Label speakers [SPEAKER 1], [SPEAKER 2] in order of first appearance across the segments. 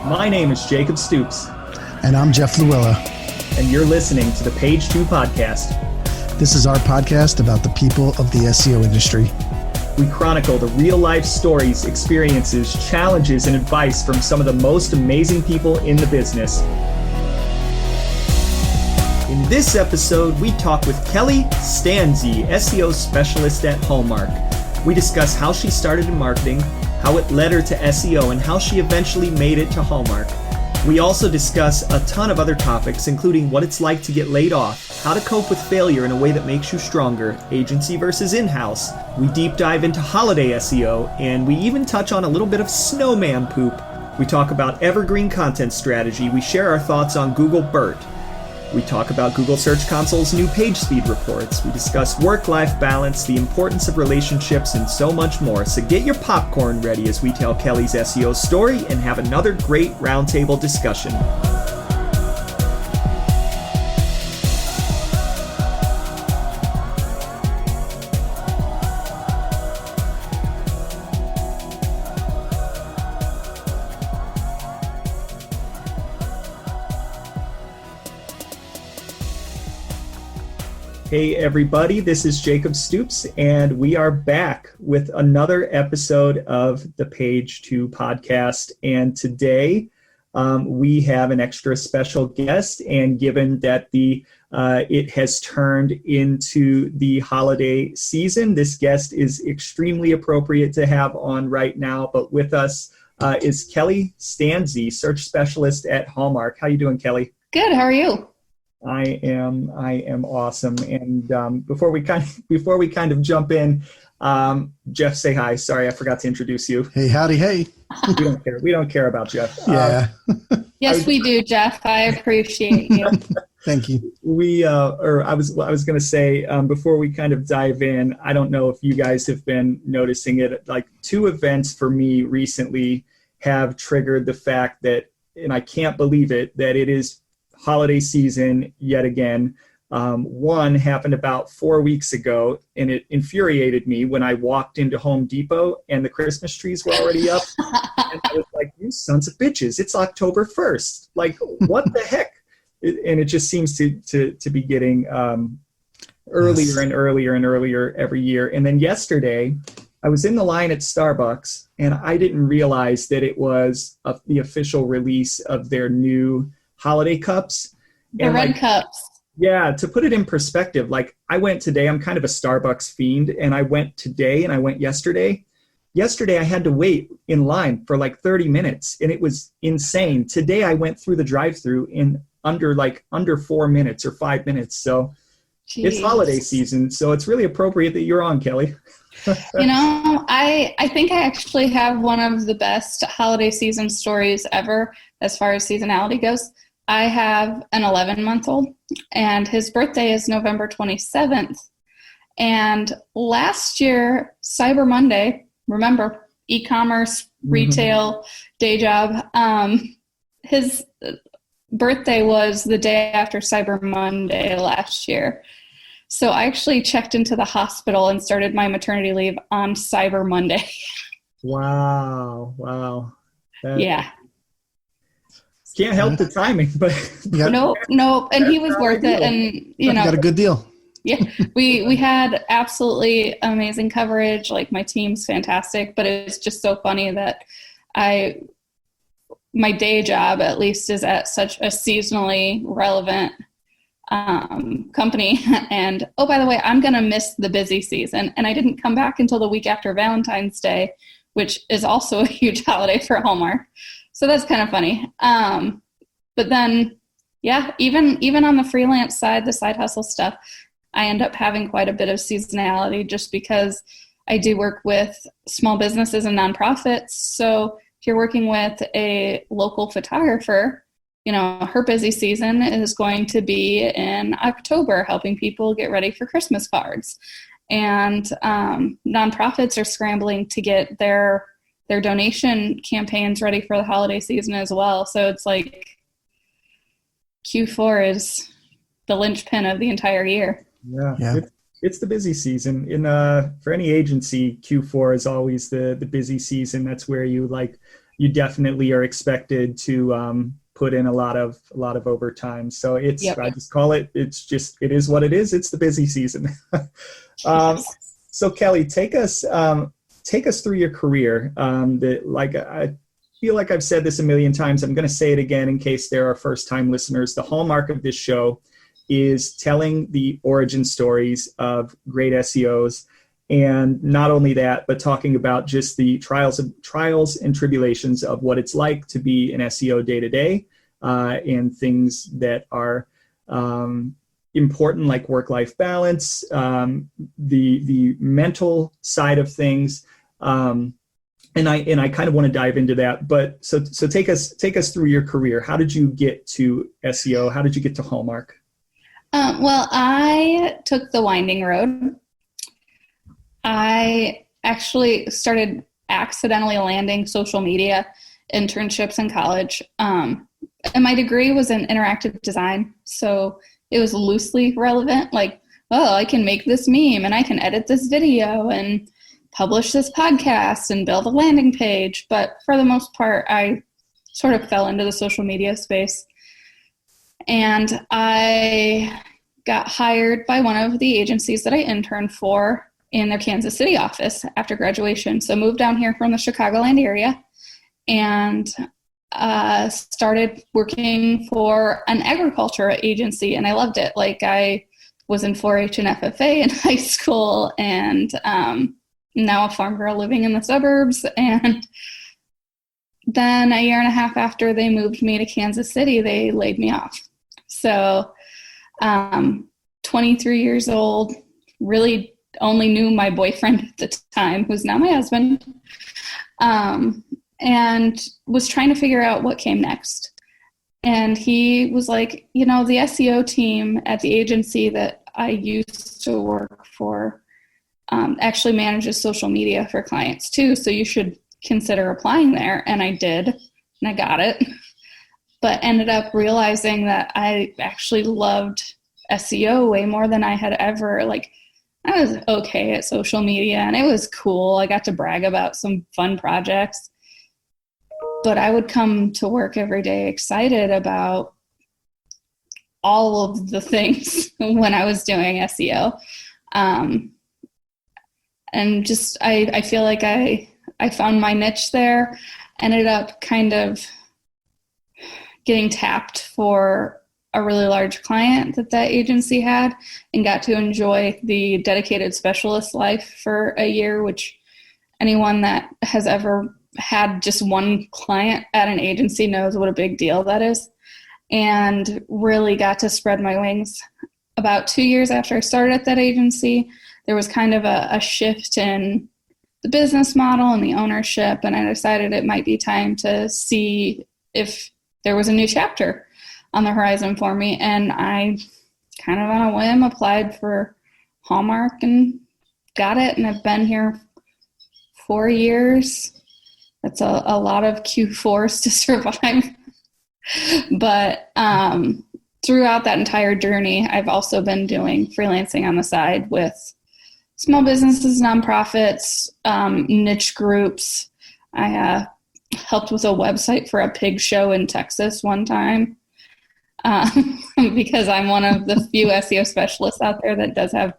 [SPEAKER 1] My name is Jacob Stoops.
[SPEAKER 2] And I'm Jeff Luella.
[SPEAKER 1] And you're listening to the Page 2 podcast.
[SPEAKER 2] This is our podcast about the people of the SEO industry.
[SPEAKER 1] We chronicle the real-life stories, experiences, challenges, and advice from some of the most amazing people in the business. In this episode, we talk with Kelly Stanze, SEO specialist at Hallmark. We discuss how she started in marketing, how it led her to SEO, and how she eventually made it to Hallmark. We also discuss a ton of other topics, including what it's like to get laid off, how to cope with failure in a way that makes you stronger, agency versus in-house. We deep dive into holiday SEO, and we even touch on a little bit of snowman poop. We talk about Evergreen content strategy. We share our thoughts on Google BERT. We talk about Google Search Console's new page speed reports. We discuss work-life balance, the importance of relationships, and so much more. So get your popcorn ready as we tell Kelly's SEO story and have another great roundtable discussion. Hey everybody, this is Jacob Stoops, and we are back with another episode of the Page 2 podcast. And today we have an extra special guest, and given that it has turned into the holiday season, this guest is extremely appropriate to have on right now. But with us is Kelly Stanze, search specialist at Hallmark. How you doing, Kelly?
[SPEAKER 3] Good. How are you?
[SPEAKER 1] I am awesome. And before we kind of jump in, Jeff, say hi. Sorry, I forgot to introduce you.
[SPEAKER 2] Hey, howdy, hey.
[SPEAKER 1] We don't care about Jeff.
[SPEAKER 2] Yeah.
[SPEAKER 3] Yes, we do, Jeff. I appreciate you.
[SPEAKER 2] Thank you.
[SPEAKER 1] I was going to say, before we kind of dive in, I don't know if you guys have been noticing it. Like, two events for me recently have triggered the fact that, and I can't believe it, that it is holiday season yet again. One happened about 4 weeks ago, and it infuriated me when I walked into Home Depot and the Christmas trees were already up. And I was like, you sons of bitches, it's October 1st. Like, what the heck? And it just seems to be getting earlier and earlier and earlier every year. And then yesterday, I was in the line at Starbucks, and I didn't realize that it was the official release of their new holiday cups.
[SPEAKER 3] The red cups.
[SPEAKER 1] Yeah, to put it in perspective, like, I went today, I'm kind of a Starbucks fiend, and I went today and I went yesterday. Yesterday I had to wait in line for like 30 minutes, and it was insane. Today I went through the drive-thru in under 4 minutes or 5 minutes. So Jeez. It's holiday season, so it's really appropriate that you're on, Kelly.
[SPEAKER 3] I think I actually have one of the best holiday season stories ever as far as seasonality goes. I have an 11-month-old, and his birthday is November 27th. And last year, Cyber Monday, remember, e-commerce, retail, day job, his birthday was the day after Cyber Monday last year. So I actually checked into the hospital and started my maternity leave on Cyber Monday.
[SPEAKER 1] Wow.
[SPEAKER 3] Yeah.
[SPEAKER 1] Can't help the timing, but
[SPEAKER 3] nope. And he was worth it. And you
[SPEAKER 2] got a good deal.
[SPEAKER 3] Yeah, we had absolutely amazing coverage. Like, my team's fantastic, but it's just so funny that my day job at least is at such a seasonally relevant company. And oh, by the way, I'm gonna miss the busy season, and I didn't come back until the week after Valentine's Day, which is also a huge holiday for Hallmark. So that's kind of funny. But then, yeah, even on the freelance side, the side hustle stuff, I end up having quite a bit of seasonality just because I do work with small businesses and nonprofits. So if you're working with a local photographer, her busy season is going to be in October, helping people get ready for Christmas cards. And nonprofits are scrambling to get their donation campaigns ready for the holiday season as well. So it's like Q4 is the linchpin of the entire year.
[SPEAKER 1] Yeah. It's the busy season. For any agency, Q4 is always the busy season. That's where you you definitely are expected to put in a lot of overtime. So it's,
[SPEAKER 3] Yep.
[SPEAKER 1] I just call it, it is what it is. It's the busy season. So Kelly, take us through your career. I feel like I've said this a million times. I'm going to say it again in case there are first-time listeners. The hallmark of this show is telling the origin stories of great SEOs. And not only that, but talking about just the trials and tribulations of what it's like to be an SEO day to day, and things that are important, like work-life balance, the mental side of things, and I kind of want to dive into that. But so take us through your career. How did you get to SEO? How did you get to Hallmark?
[SPEAKER 3] Well, I took the winding road. I actually started accidentally landing social media internships in college. And my degree was in interactive design, so it was loosely relevant. Like, oh, I can make this meme and I can edit this video and publish this podcast and build a landing page. But for the most part, I sort of fell into the social media space. And I got hired by one of the agencies that I interned for in their Kansas City office after graduation. So moved down here from the Chicagoland area and started working for an agriculture agency, and I loved it. Like, I was in 4-H and FFA in high school, and now a farm girl living in the suburbs. And then a year and a half after they moved me to Kansas City, they laid me off. So 23 years old, really only knew my boyfriend at the time, who's now my husband, and was trying to figure out what came next. And he was like, the SEO team at the agency that I used to work for actually manages social media for clients too, so you should consider applying there. And I did, and I got it, but ended up realizing that I actually loved SEO way more than I had ever. Like, I was okay at social media and it was cool. I got to brag about some fun projects, but I would come to work every day excited about all of the things when I was doing SEO. And just, I feel like I found my niche there, ended up kind of getting tapped for a really large client that agency had, and got to enjoy the dedicated specialist life for a year, which anyone that has ever had just one client at an agency knows what a big deal that is. And really got to spread my wings. About 2 years after I started at that agency, there was kind of a shift in the business model and the ownership, and I decided it might be time to see if there was a new chapter on the horizon for me. And I kind of on a whim applied for Hallmark and got it, and I've been here 4 years. That's a lot of Q4s to survive. But throughout that entire journey, I've also been doing freelancing on the side with small businesses, nonprofits, niche groups. I helped with a website for a pig show in Texas one time, because I'm one of the few SEO specialists out there that does have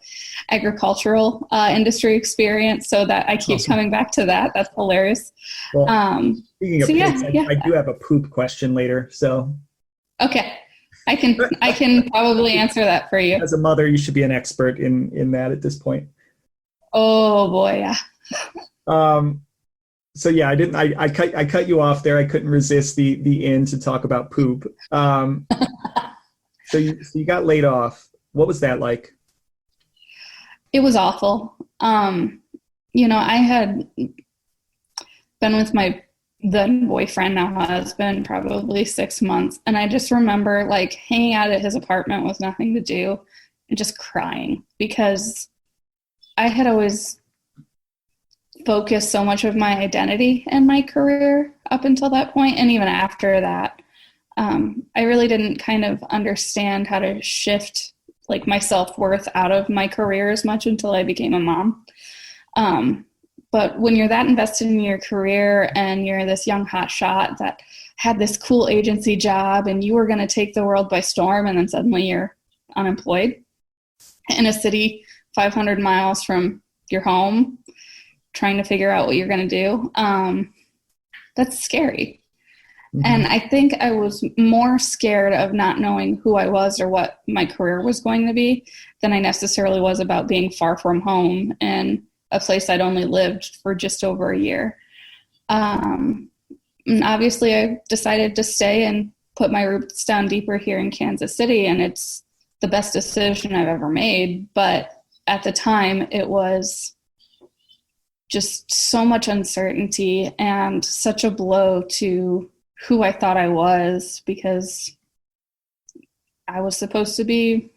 [SPEAKER 3] agricultural industry experience, so that I keep
[SPEAKER 1] awesome.
[SPEAKER 3] Coming back to that. That's hilarious.
[SPEAKER 1] Well, speaking of pigs, I do have a poop question later. So
[SPEAKER 3] okay, I can probably answer that for you.
[SPEAKER 1] As a mother, you should be an expert in that at this point.
[SPEAKER 3] Oh boy, yeah.
[SPEAKER 1] So yeah, I cut you off there. I couldn't resist the end to talk about poop. So you got laid off. What was that like?
[SPEAKER 3] It was awful. I had been with my then boyfriend, now husband, probably 6 months. And I just remember like hanging out at his apartment with nothing to do and just crying, because I had always focused so much of my identity and my career up until that point. And even after that, I really didn't kind of understand how to shift like my self-worth out of my career as much until I became a mom. But when you're that invested in your career and you're this young hot shot that had this cool agency job and you were going to take the world by storm, and then suddenly you're unemployed in a city 500 miles from your home, trying to figure out what you're going to do, that's scary. Mm-hmm. And I think I was more scared of not knowing who I was or what my career was going to be than I necessarily was about being far from home and a place I'd only lived for just over a year. And obviously I decided to stay and put my roots down deeper here in Kansas City, and it's the best decision I've ever made. But at the time, it was just so much uncertainty and such a blow to who I thought I was, because I was supposed to be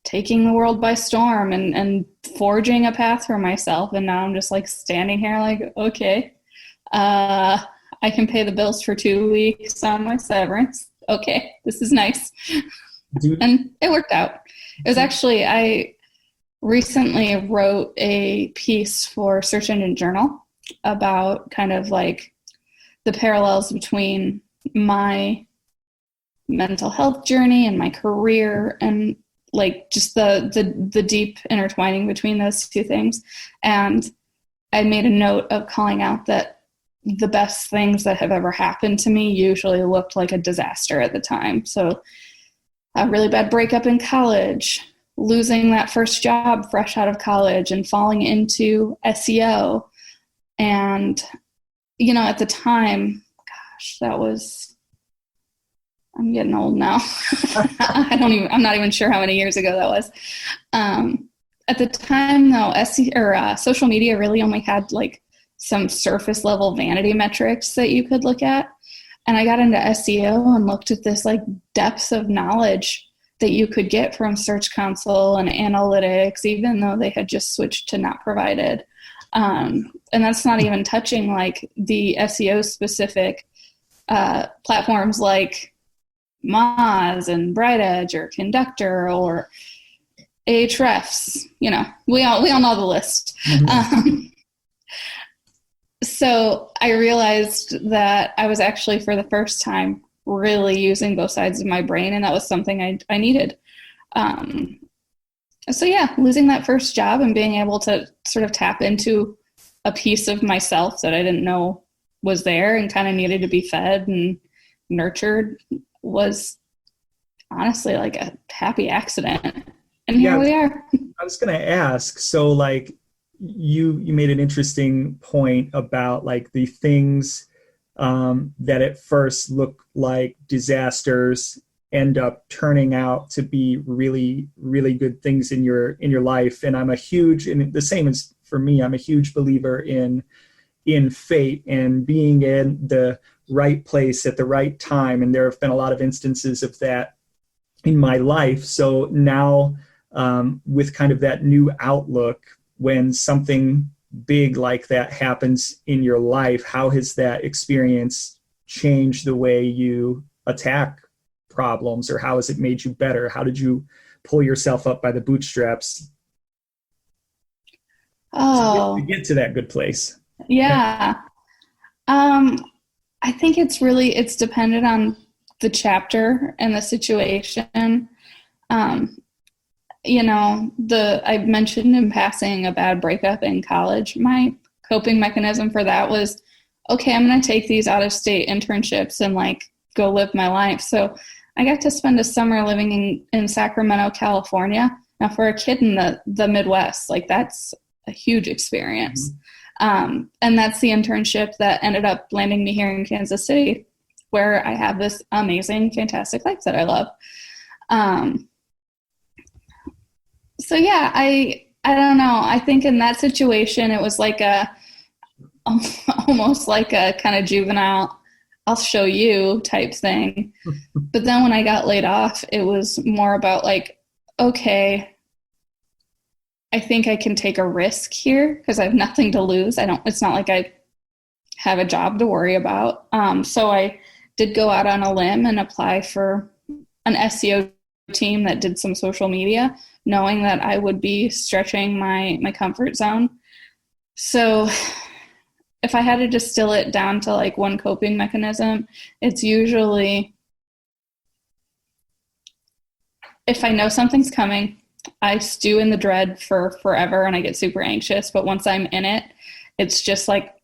[SPEAKER 3] taking the world by storm and forging a path for myself. And now I'm just like standing here like, okay, I can pay the bills for 2 weeks on my severance. Okay, this is nice. And it worked out. It was actually, I recently wrote a piece for Search Engine Journal about kind of like the parallels between my mental health journey and my career, and like just the deep intertwining between those two things. And I made a note of calling out that the best things that have ever happened to me usually looked like a disaster at the time. So a really bad breakup in college, losing that first job fresh out of college and falling into SEO. And, you know, at the time, gosh, that was, I'm getting old now. I'm not even sure how many years ago that was. At the time though, social media really only had like some surface level vanity metrics that you could look at. And I got into SEO and looked at this like depth of knowledge that you could get from Search Console and analytics, even though they had just switched to not provided. And that's not even touching like the SEO specific platforms like Moz and Bright Edge or Conductor or Ahrefs. You know, we all know the list. Mm-hmm. So I realized that I was actually, for the first time, really using both sides of my brain, and that was something I needed. So yeah, losing that first job and being able to sort of tap into a piece of myself that I didn't know was there and kind of needed to be fed and nurtured was honestly like a happy accident. And here we are.
[SPEAKER 1] I was going to ask, so like you made an interesting point about like the things that at first look like disasters end up turning out to be really, really good things in your life. And I'm a huge, and the same as for me, I'm a huge believer in fate and being in the right place at the right time. And there have been a lot of instances of that in my life. So now with kind of that new outlook, when something big like that happens in your life, how has that experience changed the way you attack problems, or how has it made you better? How did you pull yourself up by the bootstraps to get to that good place?
[SPEAKER 3] Yeah. I think it's dependent on the chapter and the situation. I mentioned in passing a bad breakup in college. My coping mechanism for that was, okay, I'm going to take these out-of-state internships and like go live my life. So I got to spend a summer living in Sacramento, California. Now for a kid in the Midwest, like that's a huge experience. Mm-hmm. And that's the internship that ended up landing me here in Kansas City, where I have this amazing, fantastic life that I love. So yeah, I don't know. I think in that situation, it was like almost like a kind of juvenile, I'll show you type thing. But then when I got laid off, it was more about like, okay, I think I can take a risk here because I have nothing to lose. It's not like I have a job to worry about. So I did go out on a limb and apply for an SEO team that did some social media, knowing that I would be stretching my comfort zone. So if I had to distill it down to like one coping mechanism, it's usually if I know something's coming, I stew in the dread for forever and I get super anxious. But once I'm in it, it's just like,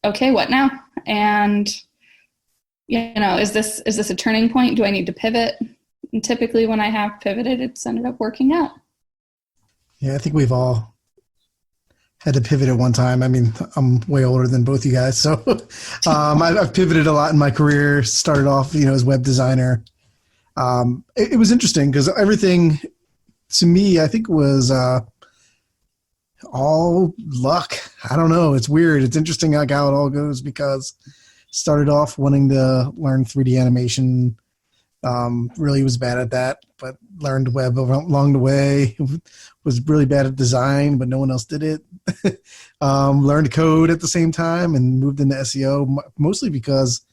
[SPEAKER 3] okay, what now? And, is this a turning point? Do I need to pivot? And typically when I have pivoted, it's ended up working out.
[SPEAKER 2] Yeah, I think we've all had to pivot at one time. I mean, I'm way older than both you guys. So I've pivoted a lot in my career, started off, as web designer. It was interesting because everything to me, I think was all luck. I don't know. It's weird. It's interesting like how it all goes because started off wanting to learn 3D animation. Really was bad at that, but learned web along the way. Was really bad at design, but no one else did it. Learned code at the same time and moved into SEO mostly because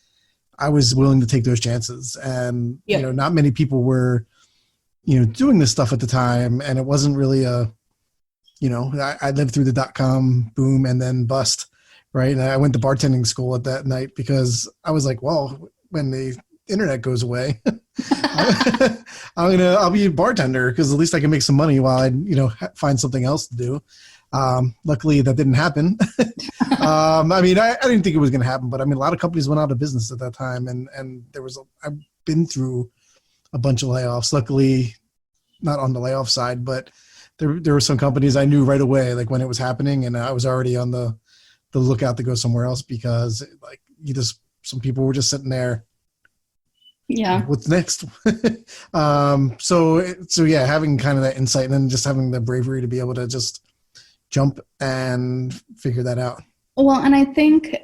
[SPEAKER 2] I was willing to take those chances. And, not many people were, doing this stuff at the time. And it wasn't really I lived through the .com boom and then bust, right? And I went to bartending school at that night because I was like, well, when the internet goes away, I'll be a bartender because at least I can make some money while I, find something else to do. Luckily that didn't happen. I didn't think it was going to happen, but a lot of companies went out of business at that time. And I've been through a bunch of layoffs, luckily not on the layoff side, but there were some companies I knew right away, like when it was happening, and I was already on the lookout to go somewhere else because some people were just sitting there.
[SPEAKER 3] Yeah.
[SPEAKER 2] What's next? So yeah, having kind of that insight and then just having the bravery to be able to just jump and figure that out.
[SPEAKER 3] Well, and I think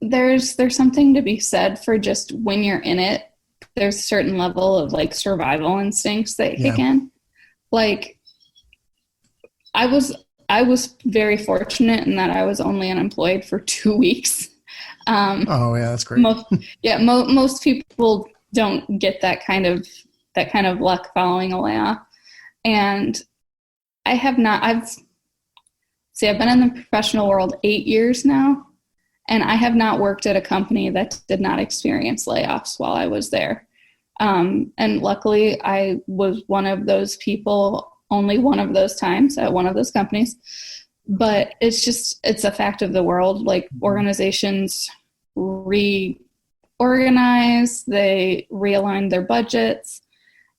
[SPEAKER 3] there's something to be said for just when you're in it, there's a certain level of like survival instincts that kick in. Like I was very fortunate in that I was only unemployed for 2 weeks.
[SPEAKER 2] Oh yeah, that's great.
[SPEAKER 3] Most people don't get that kind of luck following a layoff. And I've been in the professional world 8 years now, and I have not worked at a company that did not experience layoffs while I was there. And luckily I was one of those people, only one of those times at one of those companies. But it's a fact of the world. Like organizations reorganize, they realign their budgets,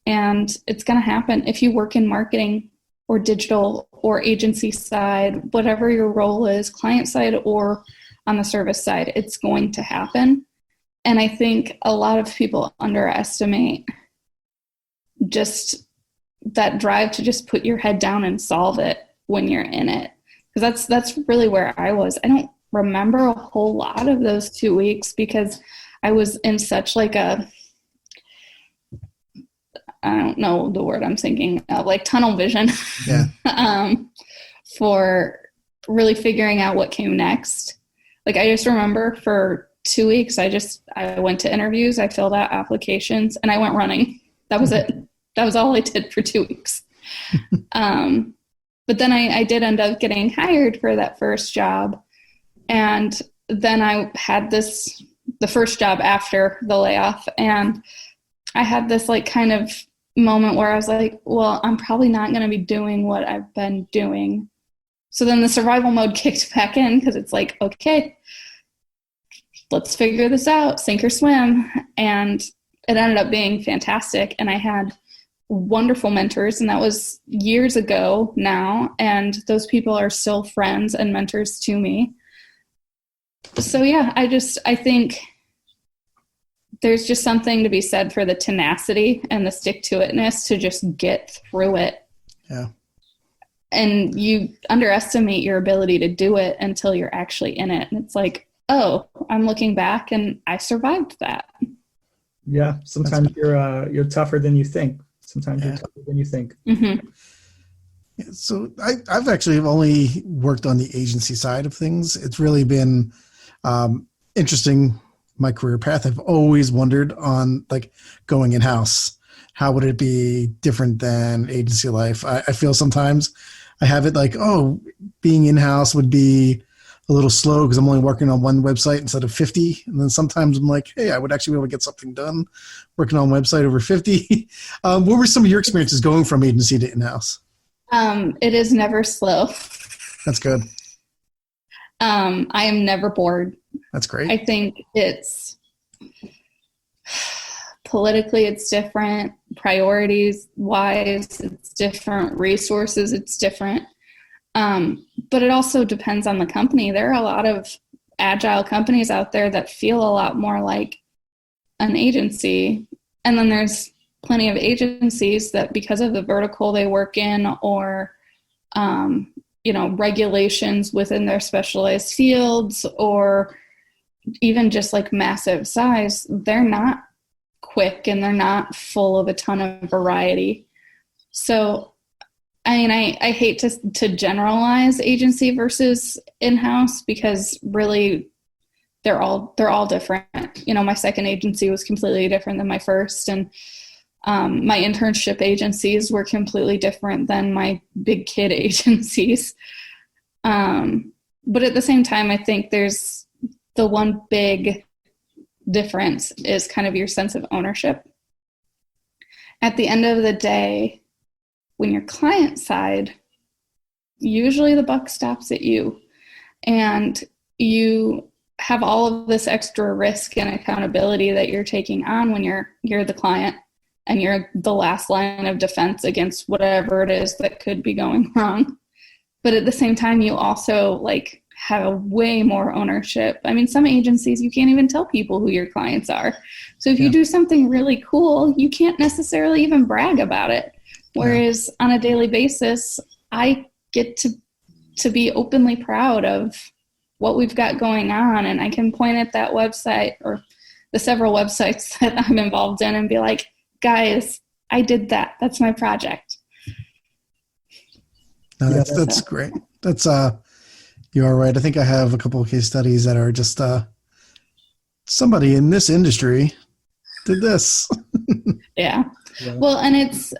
[SPEAKER 3] and it's going to happen if you work in marketing or digital or agency side, whatever your role is, client side or on the service side, it's going to happen. And I think a lot of people underestimate just that drive to just put your head down and solve it when you're in it. Because that's really where I was. I don't remember a whole lot of those 2 weeks because I was in such like I don't know the word I'm thinking of, like tunnel vision.
[SPEAKER 2] Yeah.
[SPEAKER 3] For really figuring out what came next. Like I just remember for 2 weeks, I went to interviews, I filled out applications, and I went running. That was it. That was all I did for 2 weeks. But then I did end up getting hired for that first job. And then I had the first job after the layoff. And I had this like kind of moment where I was like, well, I'm probably not going to be doing what I've been doing. So then the survival mode kicked back in because it's like, okay, let's figure this out, sink or swim. And it ended up being fantastic. And I had wonderful mentors, and that was years ago now. And those people are still friends and mentors to me. So yeah, I think there's just something to be said for the tenacity and the stick-to-itness to just get through it.
[SPEAKER 2] Yeah.
[SPEAKER 3] And you underestimate your ability to do it until you're actually in it. And it's like, oh, I'm looking back and I survived that.
[SPEAKER 1] Yeah. Sometimes you're tougher than you think. Sometimes you're tougher than you think.
[SPEAKER 3] Mm-hmm.
[SPEAKER 2] Yeah, so I've actually only worked on the agency side of things. It's really been interesting, my career path. I've always wondered on like going in-house. How would it be different than agency life? I feel sometimes I have it like, oh, being in-house would be a little slow because I'm only working on one website instead of 50. And then sometimes I'm like, hey, I would actually be able to get something done working on a website over 50. What were some of your experiences going from agency to in-house?
[SPEAKER 3] It is never slow.
[SPEAKER 2] That's good.
[SPEAKER 3] I am never bored.
[SPEAKER 2] That's great.
[SPEAKER 3] I think it's politically it's different, priorities wise it's different, resources it's different. But it also depends on the company. There are a lot of agile companies out there that feel a lot more like an agency. And then there's plenty of agencies that, because of the vertical they work in or, regulations within their specialized fields or even just like massive size, they're not quick and they're not full of a ton of variety. So I mean, I hate to generalize agency versus in-house because really they're all different. My second agency was completely different than my first, and my internship agencies were completely different than my big kid agencies. But at the same time, I think there's the one big difference is kind of your sense of ownership. At the end of the day, when you're client side, usually the buck stops at you and you have all of this extra risk and accountability that you're taking on when you're the client and you're the last line of defense against whatever it is that could be going wrong. But at the same time, you also have way more ownership. I mean, some agencies, you can't even tell people who your clients are. So if you do something really cool, you can't necessarily even brag about it. Whereas on a daily basis, I get to be openly proud of what we've got going on. And I can point at that website or the several websites that I'm involved in and be like, guys, I did that. That's my project.
[SPEAKER 2] No, that's great. That's you are right. I think I have a couple of case studies that are just somebody in this industry did this.
[SPEAKER 3] Yeah. Well, and it's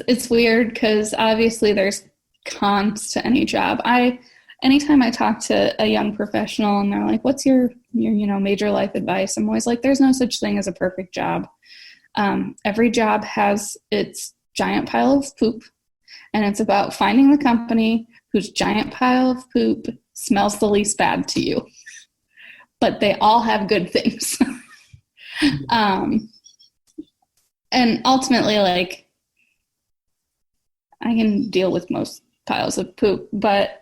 [SPEAKER 3] it's weird because obviously there's cons to any job. Anytime I talk to a young professional and they're like, what's your major life advice? I'm always like, there's no such thing as a perfect job. Every job has its giant pile of poop, and it's about finding the company whose giant pile of poop smells the least bad to you. But they all have good things. And ultimately, I can deal with most piles of poop, but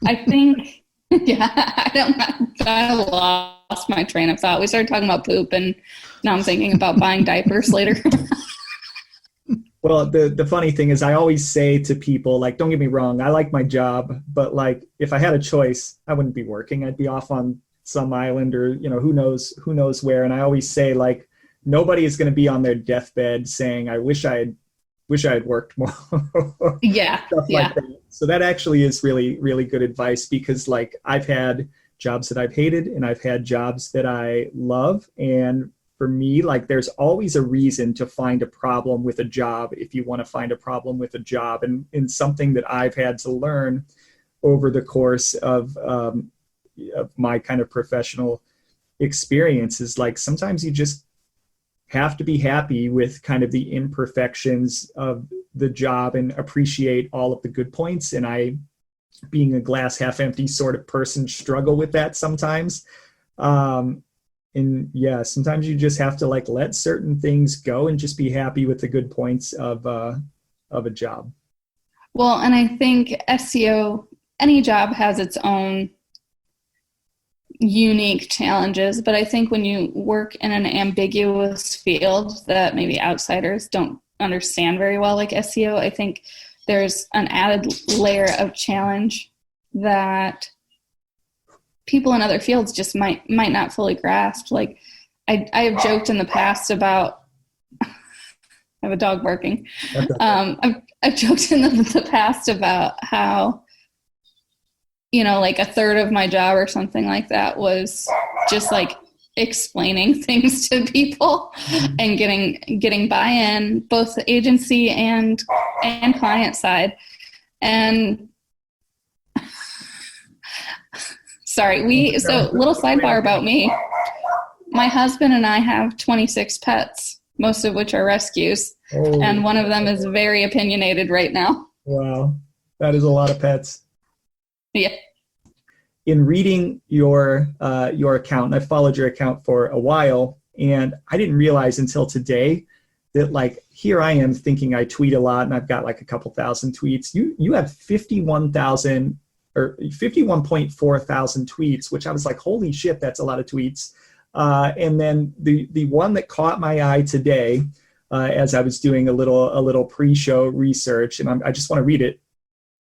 [SPEAKER 3] I think, I lost my train of thought. We started talking about poop, and now I'm thinking about buying diapers later.
[SPEAKER 1] Well, the funny thing is I always say to people, don't get me wrong, I like my job, but if I had a choice, I wouldn't be working. I'd be off on some island or, who knows where. And I always say nobody is going to be on their deathbed saying, I wish I had worked more.
[SPEAKER 3] Yeah.
[SPEAKER 1] Stuff like that. So that actually is really, really good advice because I've had jobs that I've hated and I've had jobs that I love. And for me, there's always a reason to find a problem with a job if you want to find a problem with a job. And something that I've had to learn over the course of my kind of professional experience is sometimes you just have to be happy with kind of the imperfections of the job and appreciate all of the good points. And I, being a glass half empty sort of person, struggle with that sometimes. Sometimes you just have to let certain things go and just be happy with the good points of a job.
[SPEAKER 3] Well, and I think SEO, any job has its own unique challenges, but I think when you work in an ambiguous field that maybe outsiders don't understand very well, like SEO, I think there's an added layer of challenge that people in other fields just might not fully grasp. I have joked in the past about I have a dog barking. I've joked in the past about how a third of my job or something like that was just explaining things to people and getting buy-in, both agency and client side. And sorry, so little sidebar about me. My husband and I have 26 pets, most of which are rescues. Oh. And one of them is very opinionated right now.
[SPEAKER 1] Wow. That is a lot of pets.
[SPEAKER 3] Yeah.
[SPEAKER 1] In reading your account, and I followed your account for a while, and I didn't realize until today that, like, here I am thinking I tweet a lot and I've got like a couple thousand tweets. You have 51,000 or 51.4 thousand tweets, which I was like, holy shit, that's a lot of tweets. And then the one that caught my eye today, as I was doing a little pre-show research, and I just want to read it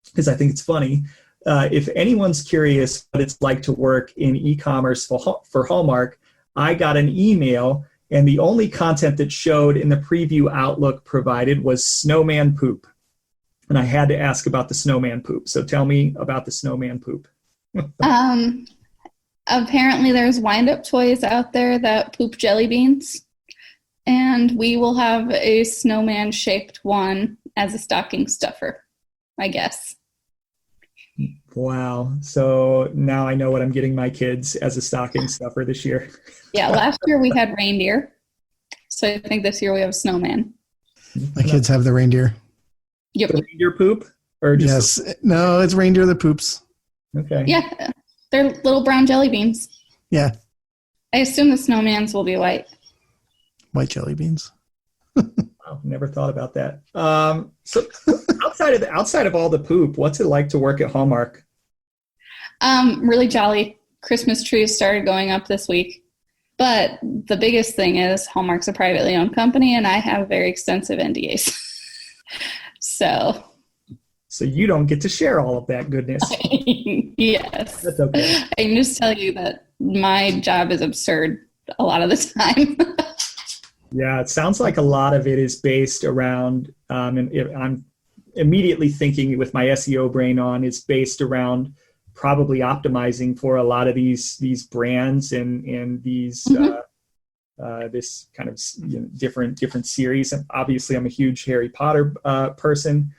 [SPEAKER 1] because I think it's funny. If anyone's curious what it's like to work in e-commerce for Hallmark, I got an email, and the only content that showed in the preview Outlook provided was snowman poop. And I had to ask about the snowman poop. So tell me about the snowman poop.
[SPEAKER 3] Apparently there's wind-up toys out there that poop jelly beans, and we will have a snowman-shaped one as a stocking stuffer, I guess.
[SPEAKER 1] Wow. So now I know what I'm getting my kids as a stocking stuffer this year.
[SPEAKER 3] Yeah, last year we had reindeer. So I think this year we have a snowman.
[SPEAKER 2] My kids have the reindeer.
[SPEAKER 3] Yep.
[SPEAKER 1] The reindeer poop? Or just
[SPEAKER 2] yes. No, it's reindeer that poops.
[SPEAKER 1] Okay.
[SPEAKER 3] Yeah. They're little brown jelly beans.
[SPEAKER 2] Yeah.
[SPEAKER 3] I assume the snowmans will be white.
[SPEAKER 2] White jelly beans.
[SPEAKER 1] Wow, never thought about that. So outside of all the poop, what's it like to work at Hallmark?
[SPEAKER 3] Really jolly. Christmas trees started going up this week. But the biggest thing is Hallmark's a privately owned company, and I have very extensive NDAs. So
[SPEAKER 1] you don't get to share all of that goodness.
[SPEAKER 3] Yes.
[SPEAKER 1] That's okay.
[SPEAKER 3] I can just tell you that my job is absurd a lot of the time.
[SPEAKER 1] Yeah, it sounds like a lot of it is based around, and I'm immediately thinking with my SEO brain on, it's based around probably optimizing for a lot of these brands and these this kind of different series. And obviously, I'm a huge Harry Potter person,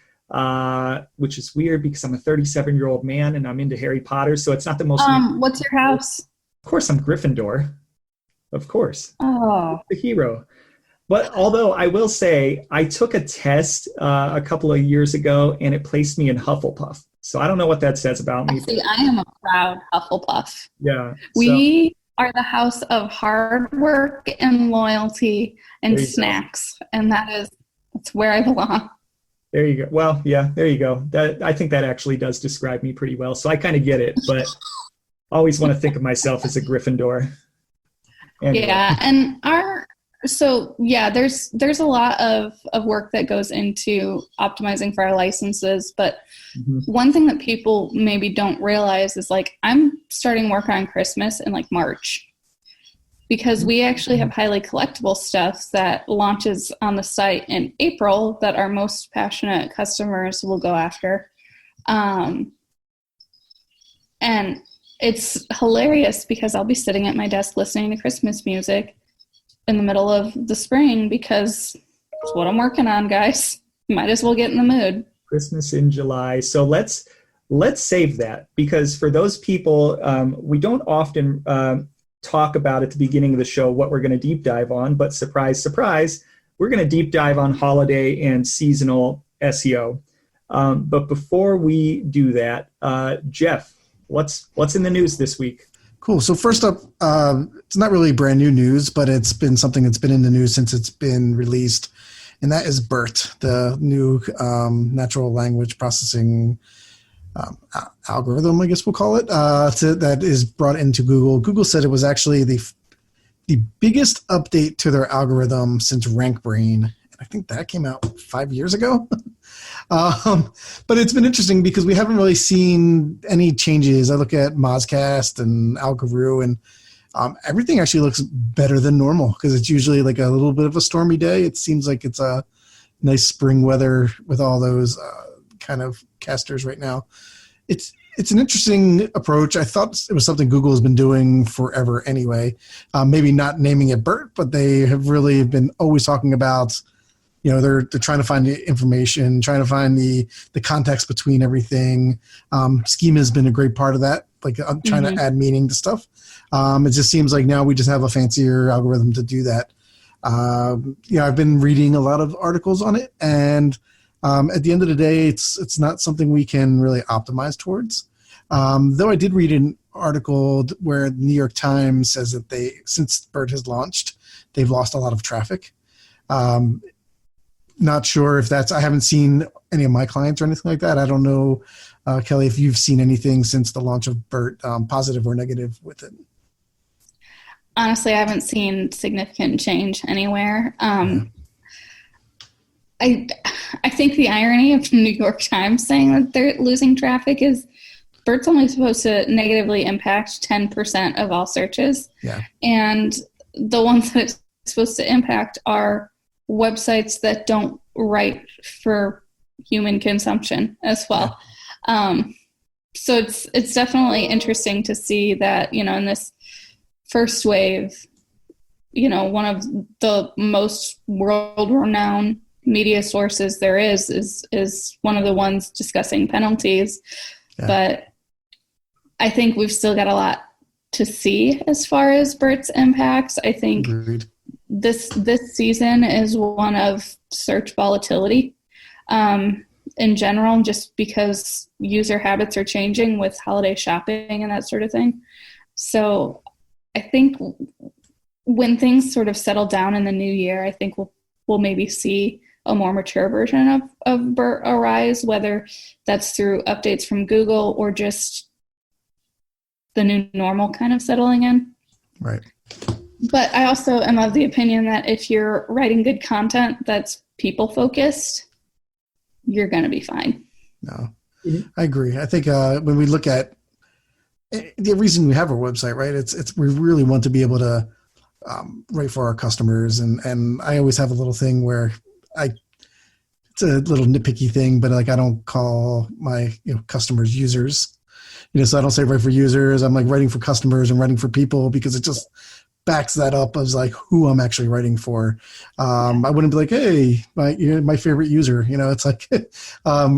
[SPEAKER 1] which is weird because I'm a 37-year-old man and I'm into Harry Potter. So it's not the most.
[SPEAKER 3] What's your house?
[SPEAKER 1] Of course, I'm Gryffindor. Of course.
[SPEAKER 3] Oh,
[SPEAKER 1] the hero. But although I will say, I took a test a couple of years ago and it placed me in Hufflepuff. So I don't know what that says about me.
[SPEAKER 3] See, I am a proud Hufflepuff.
[SPEAKER 1] Yeah.
[SPEAKER 3] We are the house of hard work and loyalty and snacks. Go. And that's where I belong.
[SPEAKER 1] There you go. Well, yeah, there you go. I think that actually does describe me pretty well. So I kind of get it, but I always want to think of myself as a Gryffindor. Anyway.
[SPEAKER 3] Yeah. And there's a lot of work that goes into optimizing for our licenses. But one thing that people maybe don't realize is, like, I'm starting work on Christmas in like March, because we actually have highly collectible stuff that launches on the site in April that our most passionate customers will go after. And it's hilarious because I'll be sitting at my desk listening to Christmas music in the middle of the spring because it's what I'm working on, guys. Might as well get in the mood.
[SPEAKER 1] Christmas in July. So let's save that, because for those people, we don't often talk about at the beginning of the show what we're going to deep dive on, but surprise, surprise, we're going to deep dive on holiday and seasonal SEO. But before we do that, Jeff, what's in the news this week?
[SPEAKER 2] Cool. So first up, it's not really brand new news, but it's been something that's been in the news since it's been released, and that is BERT, the new natural language processing algorithm, I guess we'll call it, that is brought into Google. Google said it was actually the biggest update to their algorithm since RankBrain. And I think that came out 5 years ago. But it's been interesting because we haven't really seen any changes. I look at Mozcast and Algorithm, and everything actually looks better than normal because it's usually like a little bit of a stormy day. It seems like it's a nice spring weather with all those kind of casters right now. It's an interesting approach. I thought it was something Google has been doing forever anyway. Maybe not naming it BERT, but they have really been always talking about, they're trying to find the information, trying to find the context between everything. Schema has been a great part of that. Like I'm trying to add meaning to stuff. It just seems like now we just have a fancier algorithm to do that. I've been reading a lot of articles on it, and at the end of the day, it's not something we can really optimize towards. Though I did read an article where the New York Times says that since BERT has launched, they've lost a lot of traffic. Not sure if I haven't seen any of my clients or anything like that. I don't know, Kelly, if you've seen anything since the launch of BERT, positive or negative with it.
[SPEAKER 3] Honestly, I haven't seen significant change anywhere. I think the irony of the New York Times saying that they're losing traffic is BERT's only supposed to negatively impact 10% of all searches.
[SPEAKER 2] Yeah. And
[SPEAKER 3] the ones that it's supposed to impact are websites that don't write for human consumption as well. Yeah. So it's definitely interesting to see that, in this first wave, one of the most world-renowned media sources there is one of the ones discussing penalties. Yeah. But I think we've still got a lot to see as far as BERT's impacts. I think this season is one of search volatility in general, just because user habits are changing with holiday shopping and that sort of thing. So I think when things sort of settle down in the new year, I think we'll maybe see a more mature version of BERT arise, whether that's through updates from Google or just the new normal kind of settling in.
[SPEAKER 2] Right.
[SPEAKER 3] But I also am of the opinion that if you're writing good content that's people-focused, you're going to be fine.
[SPEAKER 2] No, I agree. I think when we look at the reason we have our website, right, it's we really want to be able to write for our customers. And I always have a little thing where it's a little nitpicky thing, but like I don't call my customers users. So I don't say write for users. I'm like writing for customers and writing for people, because it just backs that up as like who I'm actually writing for. I wouldn't be like, hey, my favorite user. It's like, and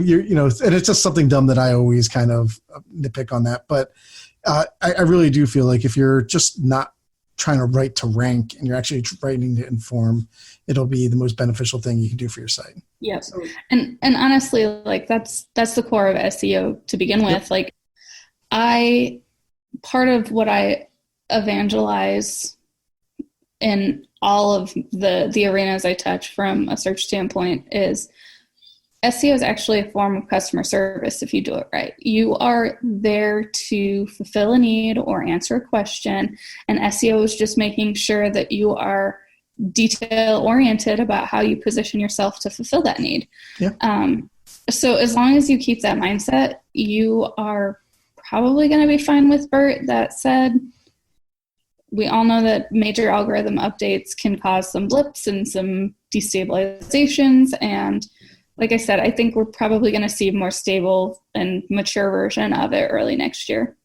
[SPEAKER 2] it's just something dumb that I always kind of nitpick on that. But I really do feel like if you're just not trying to write to rank and you're actually writing to inform, it'll be the most beneficial thing you can do for your site.
[SPEAKER 3] Yes. And honestly, like that's the core of SEO to begin with. Yep. Like part of what I evangelize in all of the arenas I touch from a search standpoint is SEO is actually a form of customer service if you do it right. You are there to fulfill a need or answer a question, and SEO is just making sure that you are detail-oriented about how you position yourself to fulfill that need.
[SPEAKER 2] Yeah.
[SPEAKER 3] So as long as you keep that mindset, you are probably going to be fine with BERT. That said, we all know that major algorithm updates can cause some blips and some destabilizations. And like I said, I think we're probably going to see a more stable and mature version of it early next year.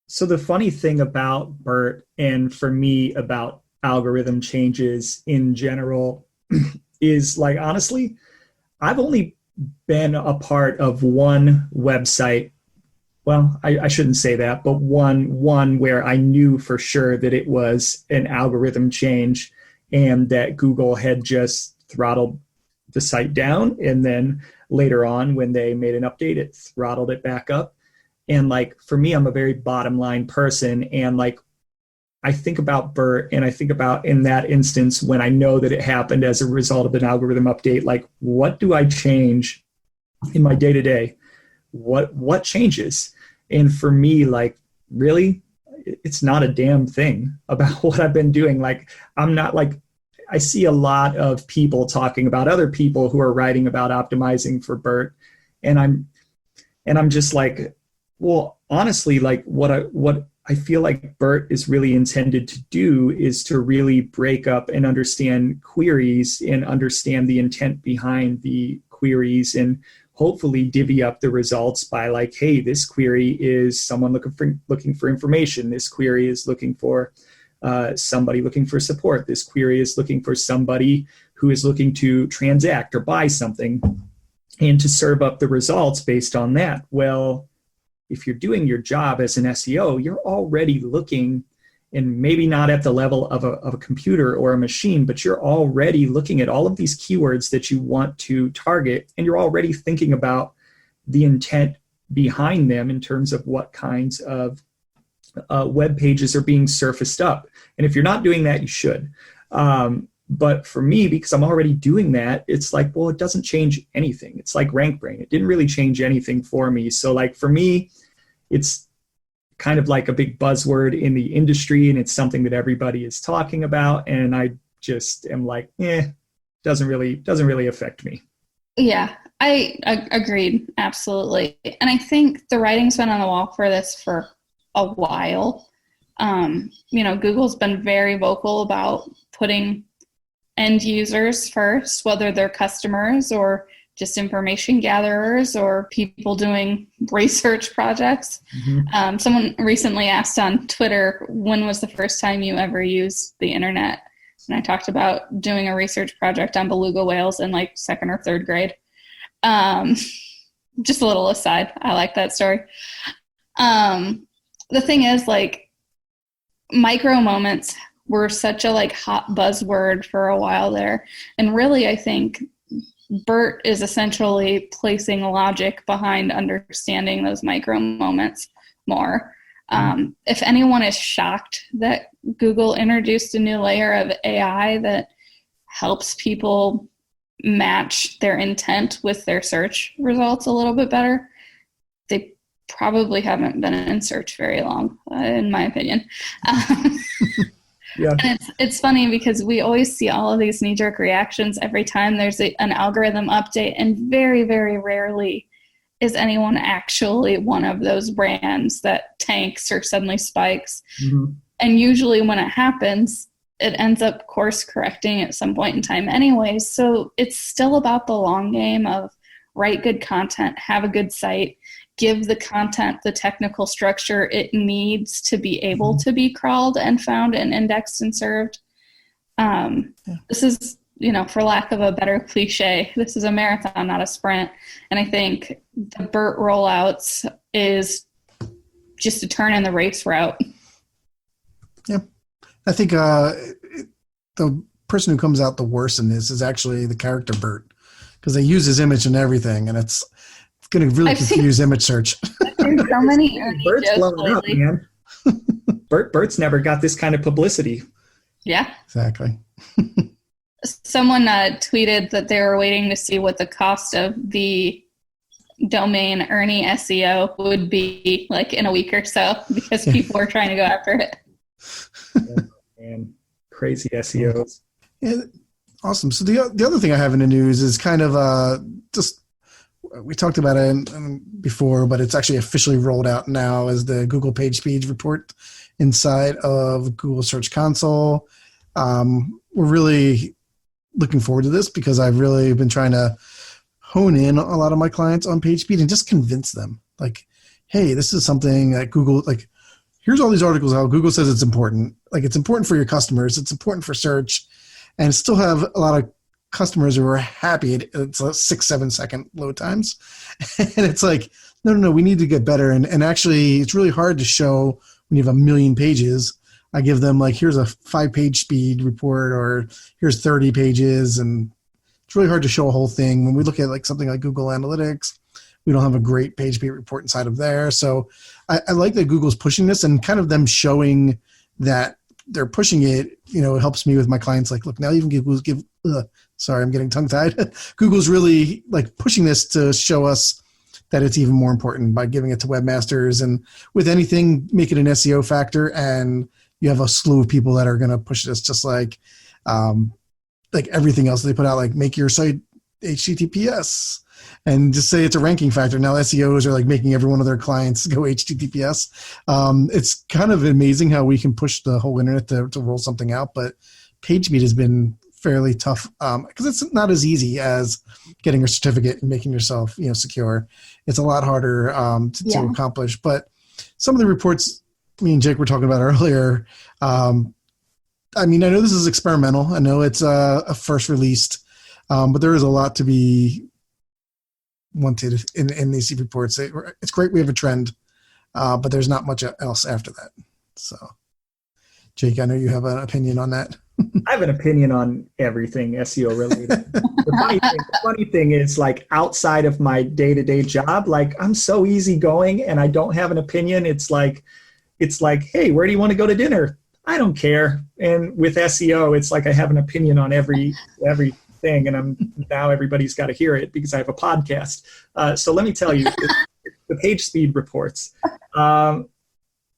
[SPEAKER 1] So the funny thing about BERT, and for me about algorithm changes in general, is like, honestly, I've only been a part of one website. Well, I shouldn't say that, but one where I knew for sure that it was an algorithm change and that Google had just throttled the site down. And then later on, when they made an update, it throttled it back up. And like, for me, I'm a very bottom line person. And like, I think about BERT and I think about in that instance, when I know that it happened as a result of an algorithm update, like what do I change in my day to day? What changes? And for me, like, really, it's not a damn thing about what I've been doing. Like, I'm not like, I see a lot of people talking about other people who are writing about optimizing for BERT. And I'm just like, well, honestly, like what I feel like BERT is really intended to do is to really break up and understand queries and understand the intent behind the queries and hopefully divvy up the results by like, hey, this query is someone looking for information. This query is looking for somebody looking for support. This query is looking for somebody who is looking to transact or buy something, and to serve up the results based on that. Well, if you're doing your job as an SEO, you're already looking, and maybe not at the level of a computer or a machine, but you're already looking at all of these keywords that you want to target, and you're already thinking about the intent behind them in terms of what kinds of web pages are being surfaced up. And if you're not doing that, you should. But for me, because I'm already doing that, it's like, well, it doesn't change anything. It's like rank brain. It didn't really change anything for me. So like for me, it's kind of like a big buzzword in the industry, and it's something that everybody is talking about. And I just am like, doesn't really affect me.
[SPEAKER 3] Yeah, I agreed. Absolutely. And I think the writing's been on the wall for this for a while. Google's been very vocal about putting end users first, whether they're customers or just information gatherers or people doing research projects. Mm-hmm. Someone recently asked on Twitter, when was the first time you ever used the internet? And I talked about doing a research project on beluga whales in like second or third grade. Just a little aside. I like that story. The thing is, like, micro moments were such a like hot buzzword for a while there. And really, I think BERT is essentially placing logic behind understanding those micro moments more. If anyone is shocked that Google introduced a new layer of AI that helps people match their intent with their search results a little bit better, they probably haven't been in search very long, in my opinion. Yeah. And it's funny because we always see all of these knee-jerk reactions every time there's an algorithm update, and very, very rarely is anyone actually one of those brands that tanks or suddenly spikes. Mm-hmm. And usually when it happens, it ends up course correcting at some point in time anyway. So it's still about the long game of write good content, have a good site, give the content the technical structure it needs to be able to be crawled and found and indexed and served. This is, for lack of a better cliche, this is a marathon, not a sprint. And I think the BERT rollouts is just a turn in the race route.
[SPEAKER 2] Yeah. I think the person who comes out the worst in this is actually the character BERT, because they use his image and everything, and it's going to really confuse image search.
[SPEAKER 3] There's so many
[SPEAKER 1] BERT's blowing up, man. BERT's never got this kind of publicity.
[SPEAKER 3] Yeah.
[SPEAKER 2] Exactly.
[SPEAKER 3] Someone tweeted that they were waiting to see what the cost of the domain Ernie SEO would be like in a week or so, because people are trying to go after it.
[SPEAKER 1] And crazy SEOs.
[SPEAKER 2] Yeah, awesome. So the other thing I have in the news is kind of just, we talked about it before, but it's actually officially rolled out now as the Google Page Speed report inside of Google Search Console. We're really looking forward to this because I've really been trying to hone in a lot of my clients on page speed and just convince them, like, hey, this is something that Google, like, here's all these articles how Google says it's important. Like, it's important for your customers. It's important for search. And still have a lot of customers who are happy. It's 6-7 second load times. And it's like, no, we need to get better. And actually, it's really hard to show when you have 1 million pages. I give them, like, here's a 5-page speed report, or here's 30 pages. And it's really hard to show a whole thing. When we look at like something like Google Analytics, we don't have a great page speed report inside of there. So I like that Google's pushing this, and kind of them showing that they're pushing it, it helps me with my clients. Like, look, now even sorry, I'm getting tongue tied. Google's really like pushing this to show us that it's even more important by giving it to webmasters, and with anything, make it an SEO factor. And you have a slew of people that are going to push this, just like everything else they put out, like make your site HTTPS. And just say it's a ranking factor. Now SEOs are like making every one of their clients go HTTPS. It's kind of amazing how we can push the whole internet to roll something out. But PageSpeed has been fairly tough because it's not as easy as getting a certificate and making yourself, secure. It's a lot harder to accomplish. But some of the reports me and Jake were talking about earlier, I know this is experimental. I know it's a first released, but there is a lot to be wanted in these reports. It's great we have a trend, but there's not much else after that. So, Jake, I know you have an opinion on that.
[SPEAKER 1] I have an opinion on everything SEO related. The funny thing is, like, outside of my day-to-day job, like, I'm so easygoing and I don't have an opinion. It's like, hey, where do you want to go to dinner? I don't care. And with SEO, it's like I have an opinion on everything, and now everybody's got to hear it because I have a podcast. So let me tell you, the page speed reports,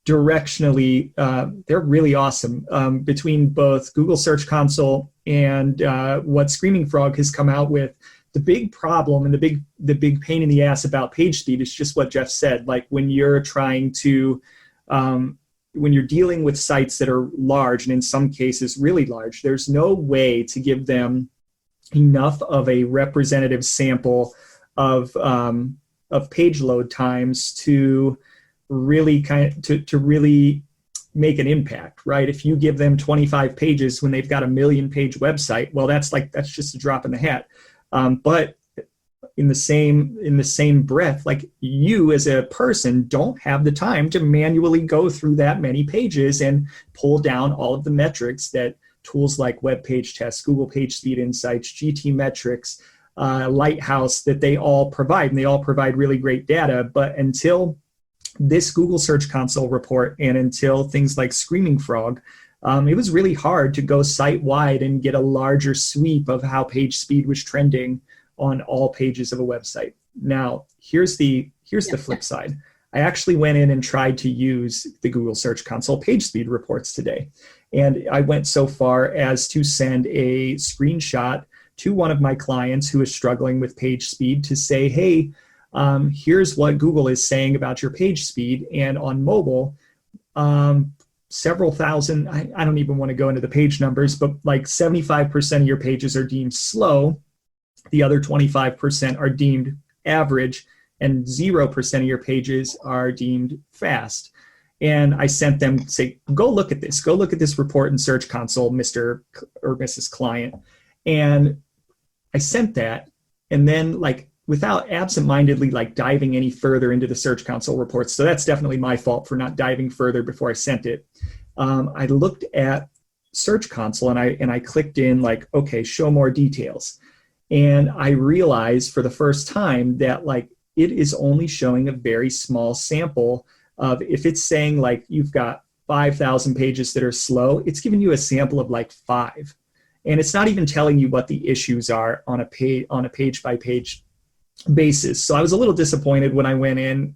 [SPEAKER 1] directionally, they're really awesome. Between both Google Search Console and what Screaming Frog has come out with, the big problem and the big pain in the ass about page speed is just what Jeff said. Like, when you're trying to when you're dealing with sites that are large, and in some cases really large, there's no way to give them enough of a representative sample of page load times to really to really make an impact, right? If you give them 25 pages when they've got a 1 million page website, well, that's just a drop in the hat. But in the same breath, like, you as a person don't have the time to manually go through that many pages and pull down all of the metrics that tools like Web Page Test, Google Page Speed Insights, GT Metrics, Lighthouse, that they all provide, and they all provide really great data. But until this Google Search Console report and until things like Screaming Frog, it was really hard to go site-wide and get a larger sweep of how page speed was trending on all pages of a website. Now, here's the flip side. I actually went in and tried to use the Google Search Console page speed reports today. And I went so far as to send a screenshot to one of my clients who is struggling with page speed to say, hey, here's what Google is saying about your page speed. And on mobile, several thousand, I don't even want to go into the page numbers, but like 75% of your pages are deemed slow. The other 25% are deemed average, and 0% of your pages are deemed fast. And I sent them, say, go look at this report in Search Console, Mr. or Mrs. Client. And I sent that, and then, like, without absentmindedly like diving any further into the Search Console reports. So that's definitely my fault for not diving further before I sent it. I looked at Search Console and I clicked in, like, okay, show more details. And I realized for the first time that, like, it is only showing a very small sample of, if it's saying like you've got 5,000 pages that are slow, it's giving you a sample of like 5. And it's not even telling you what the issues are on a page by page basis. So I was a little disappointed when I went in.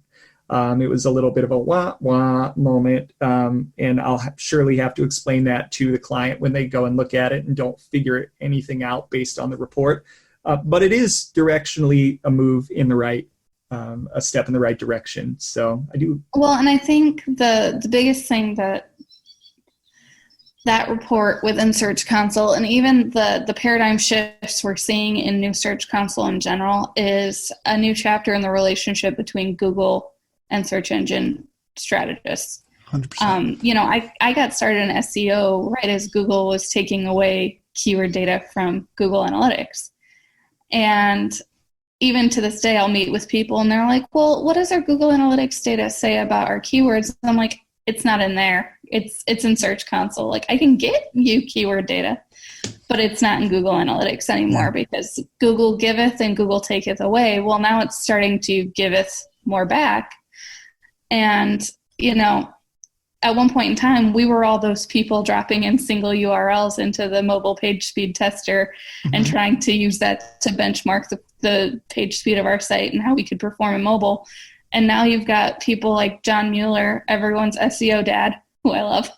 [SPEAKER 1] It was a little bit of a wah moment. And I'll surely have to explain that to the client when they go and look at it and don't figure anything out based on the report. But it is directionally a move in the right, a step in the right direction. So I do. Well,
[SPEAKER 3] and I think the biggest thing that report within Search Console, and even the paradigm shifts we're seeing in new Search Console in general, is a new chapter in the relationship between Google and search engine strategists.
[SPEAKER 2] 100%.
[SPEAKER 3] I got started in SEO right as Google was taking away keyword data from Google Analytics. And even to this day, I'll meet with people and they're like, well, what does our Google Analytics data say about our keywords? And I'm like, it's not in there. It's in Search Console. Like, I can get you keyword data, but it's not in Google Analytics anymore because Google giveth and Google taketh away. Well, now it's starting to giveth more back. And, at one point in time, we were all those people dropping in single URLs into the mobile page speed tester and trying to use that to benchmark the page speed of our site and how we could perform in mobile. And now you've got people like John Mueller, everyone's SEO dad, who I love,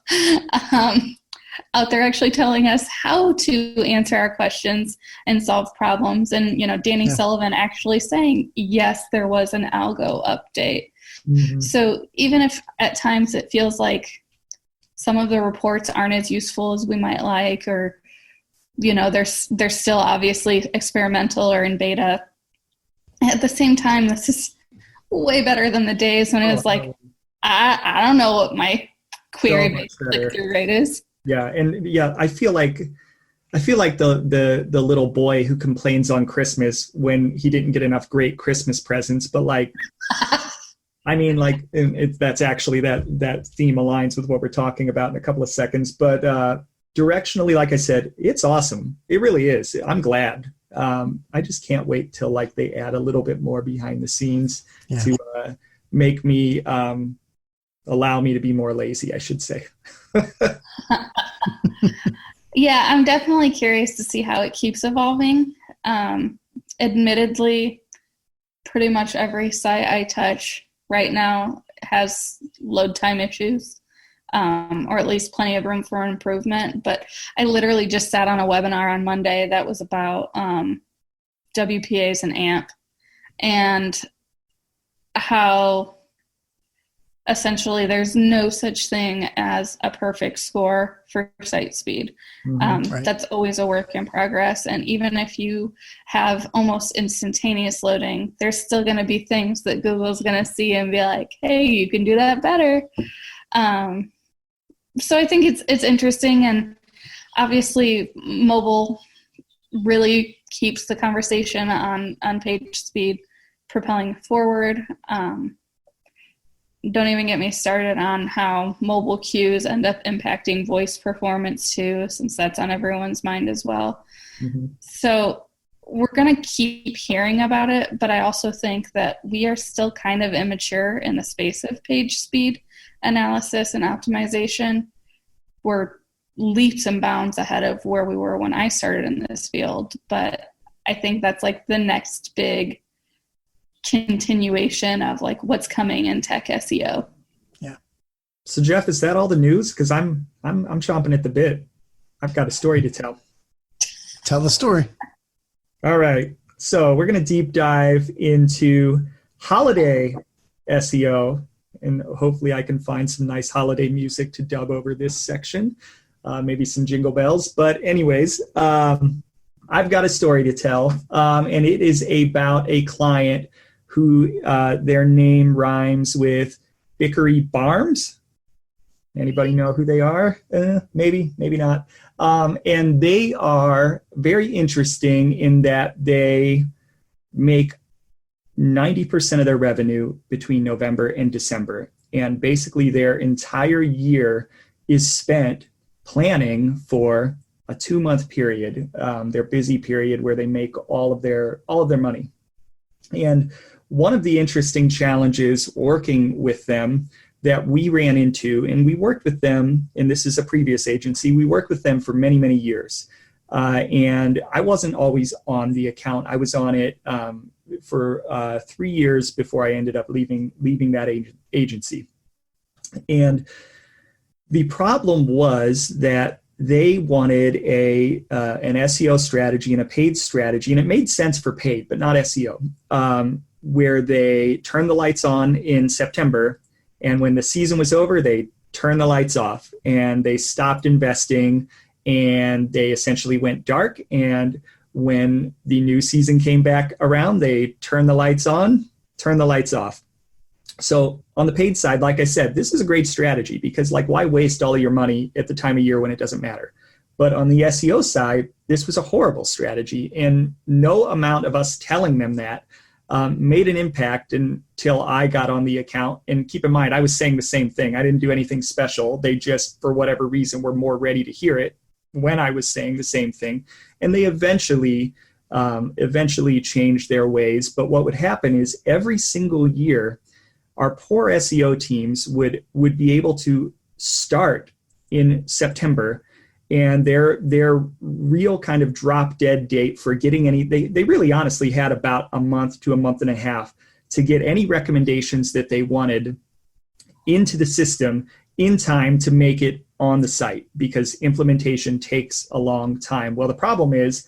[SPEAKER 3] out there actually telling us how to answer our questions and solve problems. And, Danny Sullivan actually saying, yes, there was an algo update. So even if at times it feels like some of the reports aren't as useful as we might like, or they're still obviously experimental or in beta. At the same time, this is way better than the days when it was like, I don't know what my query-based click-through rate is.
[SPEAKER 1] Yeah, and I feel like the little boy who complains on Christmas when he didn't get enough great Christmas presents, but like, I mean, like, that's actually that theme aligns with what we're talking about in a couple of seconds. But directionally, like I said, it's awesome. It really is. I'm glad. I just can't wait till like they add a little bit more behind the scenes to make me allow me to be more lazy, I should say.
[SPEAKER 3] Yeah, I'm definitely curious to see how it keeps evolving. Admittedly, pretty much every site I touch right now has load time issues, or at least plenty of room for improvement. But I literally just sat on a webinar on Monday that was about WPAs and AMP and how essentially there's no such thing as a perfect score for site speed. Right. That's always a work in progress. And even if you have almost instantaneous loading, there's still going to be things that Google's going to see and be like, hey, you can do that better. So I think it's interesting, and obviously mobile really keeps the conversation on page speed propelling forward. Don't even get me started on how mobile queues end up impacting voice performance too, since that's on everyone's mind as well. Mm-hmm. So we're going to keep hearing about it, but I also think that we are still kind of immature in the space of page speed analysis and optimization. We're leaps and bounds ahead of where we were when I started in this field, but I think that's like the next big continuation of like what's coming in tech SEO.
[SPEAKER 1] Yeah. So Jeff, is that all the news? Because I'm chomping at the bit. I've got a story to tell.
[SPEAKER 2] Tell the story.
[SPEAKER 1] All right. So we're going to deep dive into holiday SEO, and hopefully I can find some nice holiday music to dub over this section. Maybe some jingle bells. But anyways, I've got a story to tell, and it is about a client who their name rhymes with Bickery Barms. Anybody know who they are? Maybe not. And they are very interesting in that they make 90% of their revenue between November and December. And basically their entire year is spent planning for a 2-month period, their busy period where they make all of their money. And one of the interesting challenges working with them that we ran into, and we worked with them, and this is a previous agency, we worked with them for many, many years. And I wasn't always on the account. I was on it for 3 years before I ended up leaving that agency. And the problem was that they wanted an SEO strategy and a paid strategy, and it made sense for paid, but not SEO, where they turned the lights on in September, and when the season was over, they turned the lights off, and they stopped investing, and they essentially went dark. And when the new season came back around, they turned the lights on, turned the lights off. So on the paid side, like I said, this is a great strategy because like why waste all of your money at the time of year when it doesn't matter? But on the SEO side, this was a horrible strategy, and no amount of us telling them that made an impact until I got on the account. And keep in mind, I was saying the same thing. I didn't do anything special. They just, for whatever reason, were more ready to hear it when I was saying the same thing. And they eventually changed their ways. But what would happen is every single year, our poor SEO teams would be able to start in September, and their real kind of drop dead date for getting they really honestly had about a month to a month and a half to get any recommendations that they wanted into the system in time to make it on the site, because implementation takes a long time. Well, the problem is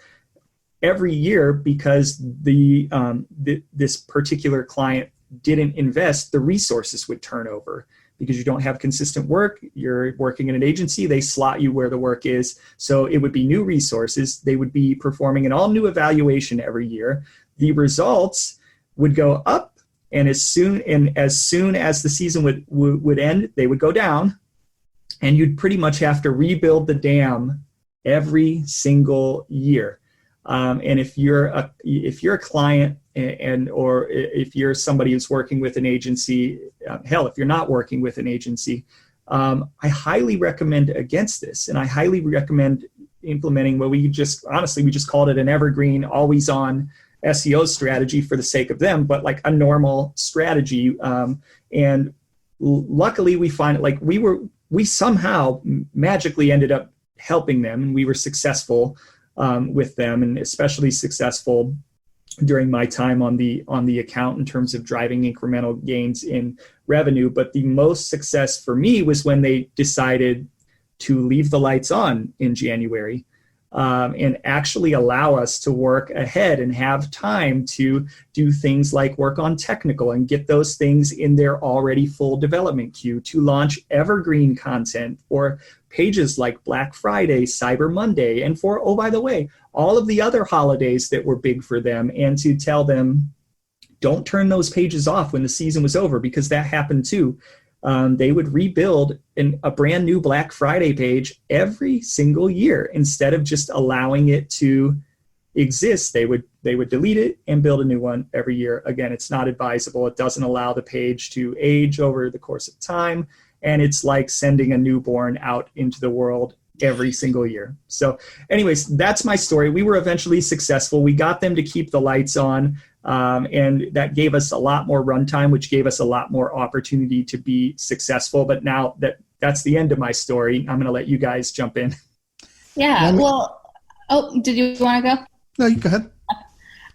[SPEAKER 1] every year, because this particular client didn't invest, the resources would turn over. because you don't have consistent work. You're working in an agency, they slot you where the work is. So it would be new resources. They would be performing an all new evaluation every year. The results would go up, and as soon as the season would end, they would go down, and you'd pretty much have to rebuild the dam every single year. And if you're a client or if you're somebody who's working with an agency, hell, if you're not working with an agency, I highly recommend against this, and I highly recommend implementing what we just called it an evergreen, always on SEO strategy for the sake of them, but like a normal strategy. And luckily we find it like we somehow magically ended up helping them, and we were successful with them, and especially successful during my time on the account in terms of driving incremental gains in revenue. But the most success for me was when they decided to leave the lights on in January, and actually allow us to work ahead and have time to do things like work on technical and get those things in their already full development queue, to launch evergreen content for pages like Black Friday, Cyber Monday, and for, oh, by the way, all of the other holidays that were big for them, and to tell them, don't turn those pages off when the season was over, because that happened too. They would rebuild a brand new Black Friday page every single year. Instead of just allowing it to exist, they would delete it and build a new one every year. Again, it's not advisable. It doesn't allow the page to age over the course of time. And it's like sending a newborn out into the world every single year. So anyways, that's my story. We were eventually successful. We got them to keep the lights on. And that gave us a lot more runtime, which gave us a lot more opportunity to be successful. But now that's the end of my story. I'm going to let you guys jump in.
[SPEAKER 3] Yeah. Well, did you want to go?
[SPEAKER 2] No, you go ahead.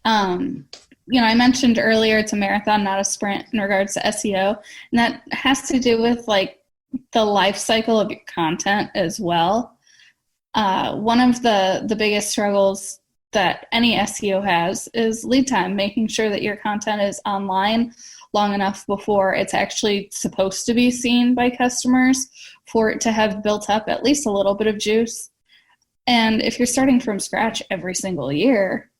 [SPEAKER 3] I mentioned earlier it's a marathon, not a sprint in regards to SEO. And that has to do with like the life cycle of your content as well. One of the biggest struggles that any SEO has is lead time, making sure that your content is online long enough before it's actually supposed to be seen by customers for it to have built up at least a little bit of juice. And if you're starting from scratch every single year,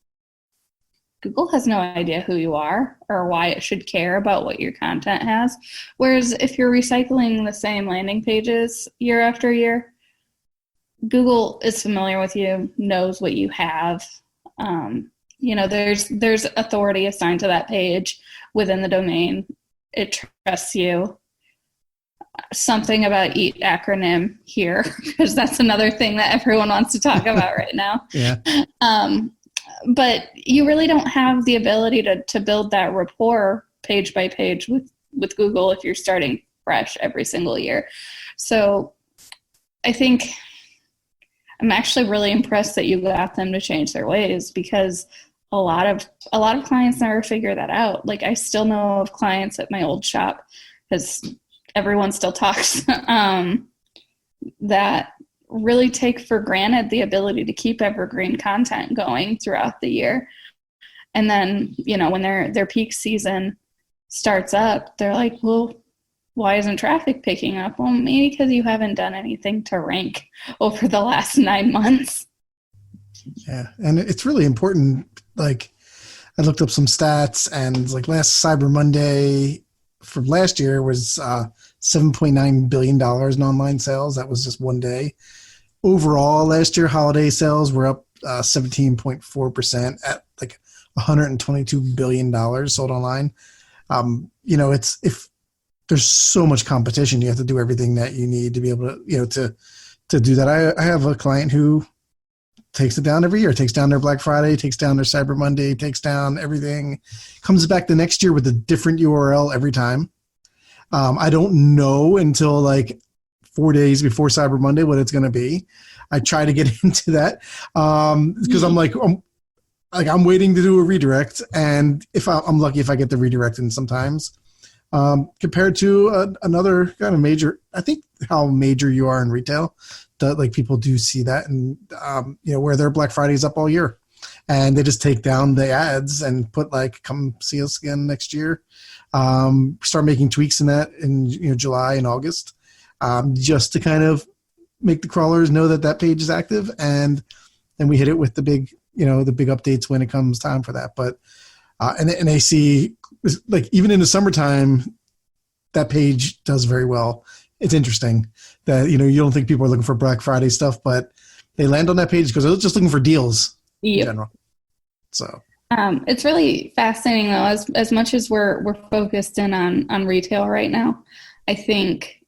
[SPEAKER 3] Google has no idea who you are or why it should care about what your content has. Whereas if you're recycling the same landing pages year after year, Google is familiar with you, knows what you have. There's authority assigned to that page within the domain. It trusts you. Something about EAT acronym here, because that's another thing that everyone wants to talk about right now.
[SPEAKER 2] Yeah.
[SPEAKER 3] But you really don't have the ability to build that rapport page by page with Google if you're starting fresh every single year. So I think I'm actually really impressed that you got them to change their ways, because a lot of clients never figure that out. Like, I still know of clients at my old shop, because everyone still talks, that really take for granted the ability to keep evergreen content going throughout the year. And then, when their peak season starts up, they're like, well, why isn't traffic picking up? Well, maybe because you haven't done anything to rank over the last 9 months.
[SPEAKER 2] Yeah. And it's really important. Like, I looked up some stats, and like last Cyber Monday from last year was $7.9 billion in online sales. That was just one day. Overall, last year, holiday sales were up 17.4% at like $122 billion sold online. If there's so much competition, you have to do everything that you need to be able to, to do that. I have a client who takes it down every year, takes down their Black Friday, takes down their Cyber Monday, takes down everything, comes back the next year with a different URL every time. I don't know until like 4 days before Cyber Monday what it's going to be. I try to get into that because I'm waiting to do a redirect, and if I'm lucky if I get the redirect in sometimes. Compared to another kind of major, I think how major you are in retail, like people do see that, and where their Black Friday is up all year, and they just take down the ads and put like, come see us again next year. Start making tweaks in that in July and August, just to kind of make the crawlers know that that page is active, and then we hit it with the big updates when it comes time for that. But and they see, like, even in the summertime, that page does very well. It's interesting that you don't think people are looking for Black Friday stuff, but they land on that page because they're just looking for deals in general. So
[SPEAKER 3] it's really fascinating though, as much as we're focused in on retail right now. I think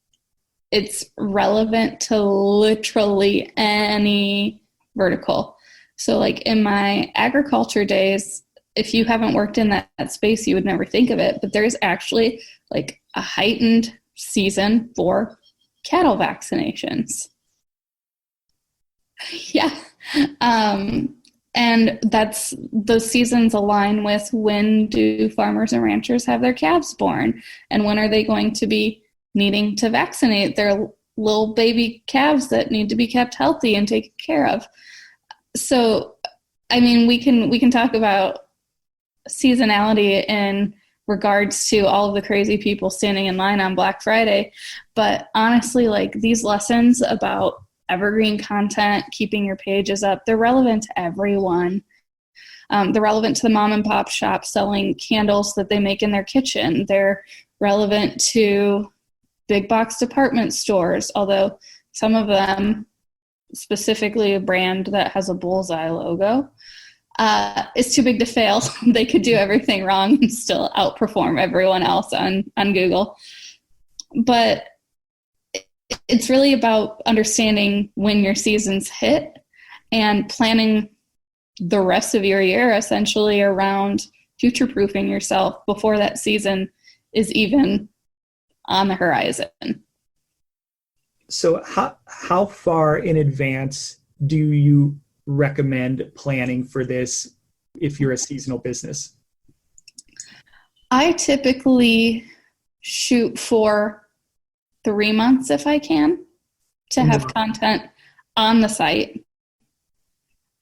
[SPEAKER 3] it's relevant to literally any vertical. So like in my agriculture days, if you haven't worked in that space, you would never think of it, but there's actually like a heightened season for cattle vaccinations. Yeah. And those seasons align with when do farmers and ranchers have their calves born, and when are they going to be needing to vaccinate their little baby calves that need to be kept healthy and taken care of. So, I mean, we can talk about seasonality in regards to all of the crazy people standing in line on Black Friday, but honestly, like, these lessons about evergreen content, keeping your pages up, they're relevant to everyone. They're relevant to the mom and pop shop selling candles that they make in their kitchen. They're relevant to big box department stores, although some of them, specifically a brand that has a bullseye logo, is too big to fail. They could do everything wrong and still outperform everyone else on Google. But it's really about understanding when your seasons hit and planning the rest of your year essentially around future-proofing yourself before that season is even on the horizon.
[SPEAKER 1] So how far in advance do you recommend planning for this if you're a seasonal business?
[SPEAKER 3] I typically shoot for 3 months if I can to have content on the site.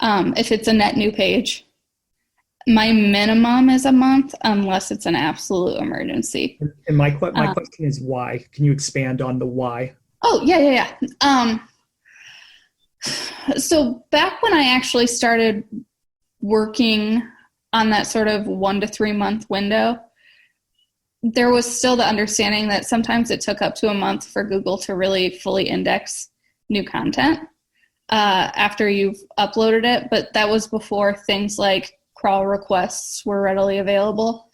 [SPEAKER 3] If it's a net new page, my minimum is a month unless it's an absolute emergency.
[SPEAKER 1] And my question is why? Can you expand on the why?
[SPEAKER 3] Oh, yeah. So back when I actually started working on that sort of 1 to 3 month window, there was still the understanding that sometimes it took up to a month for Google to really fully index new content after you've uploaded it. But that was before things like crawl requests were readily available.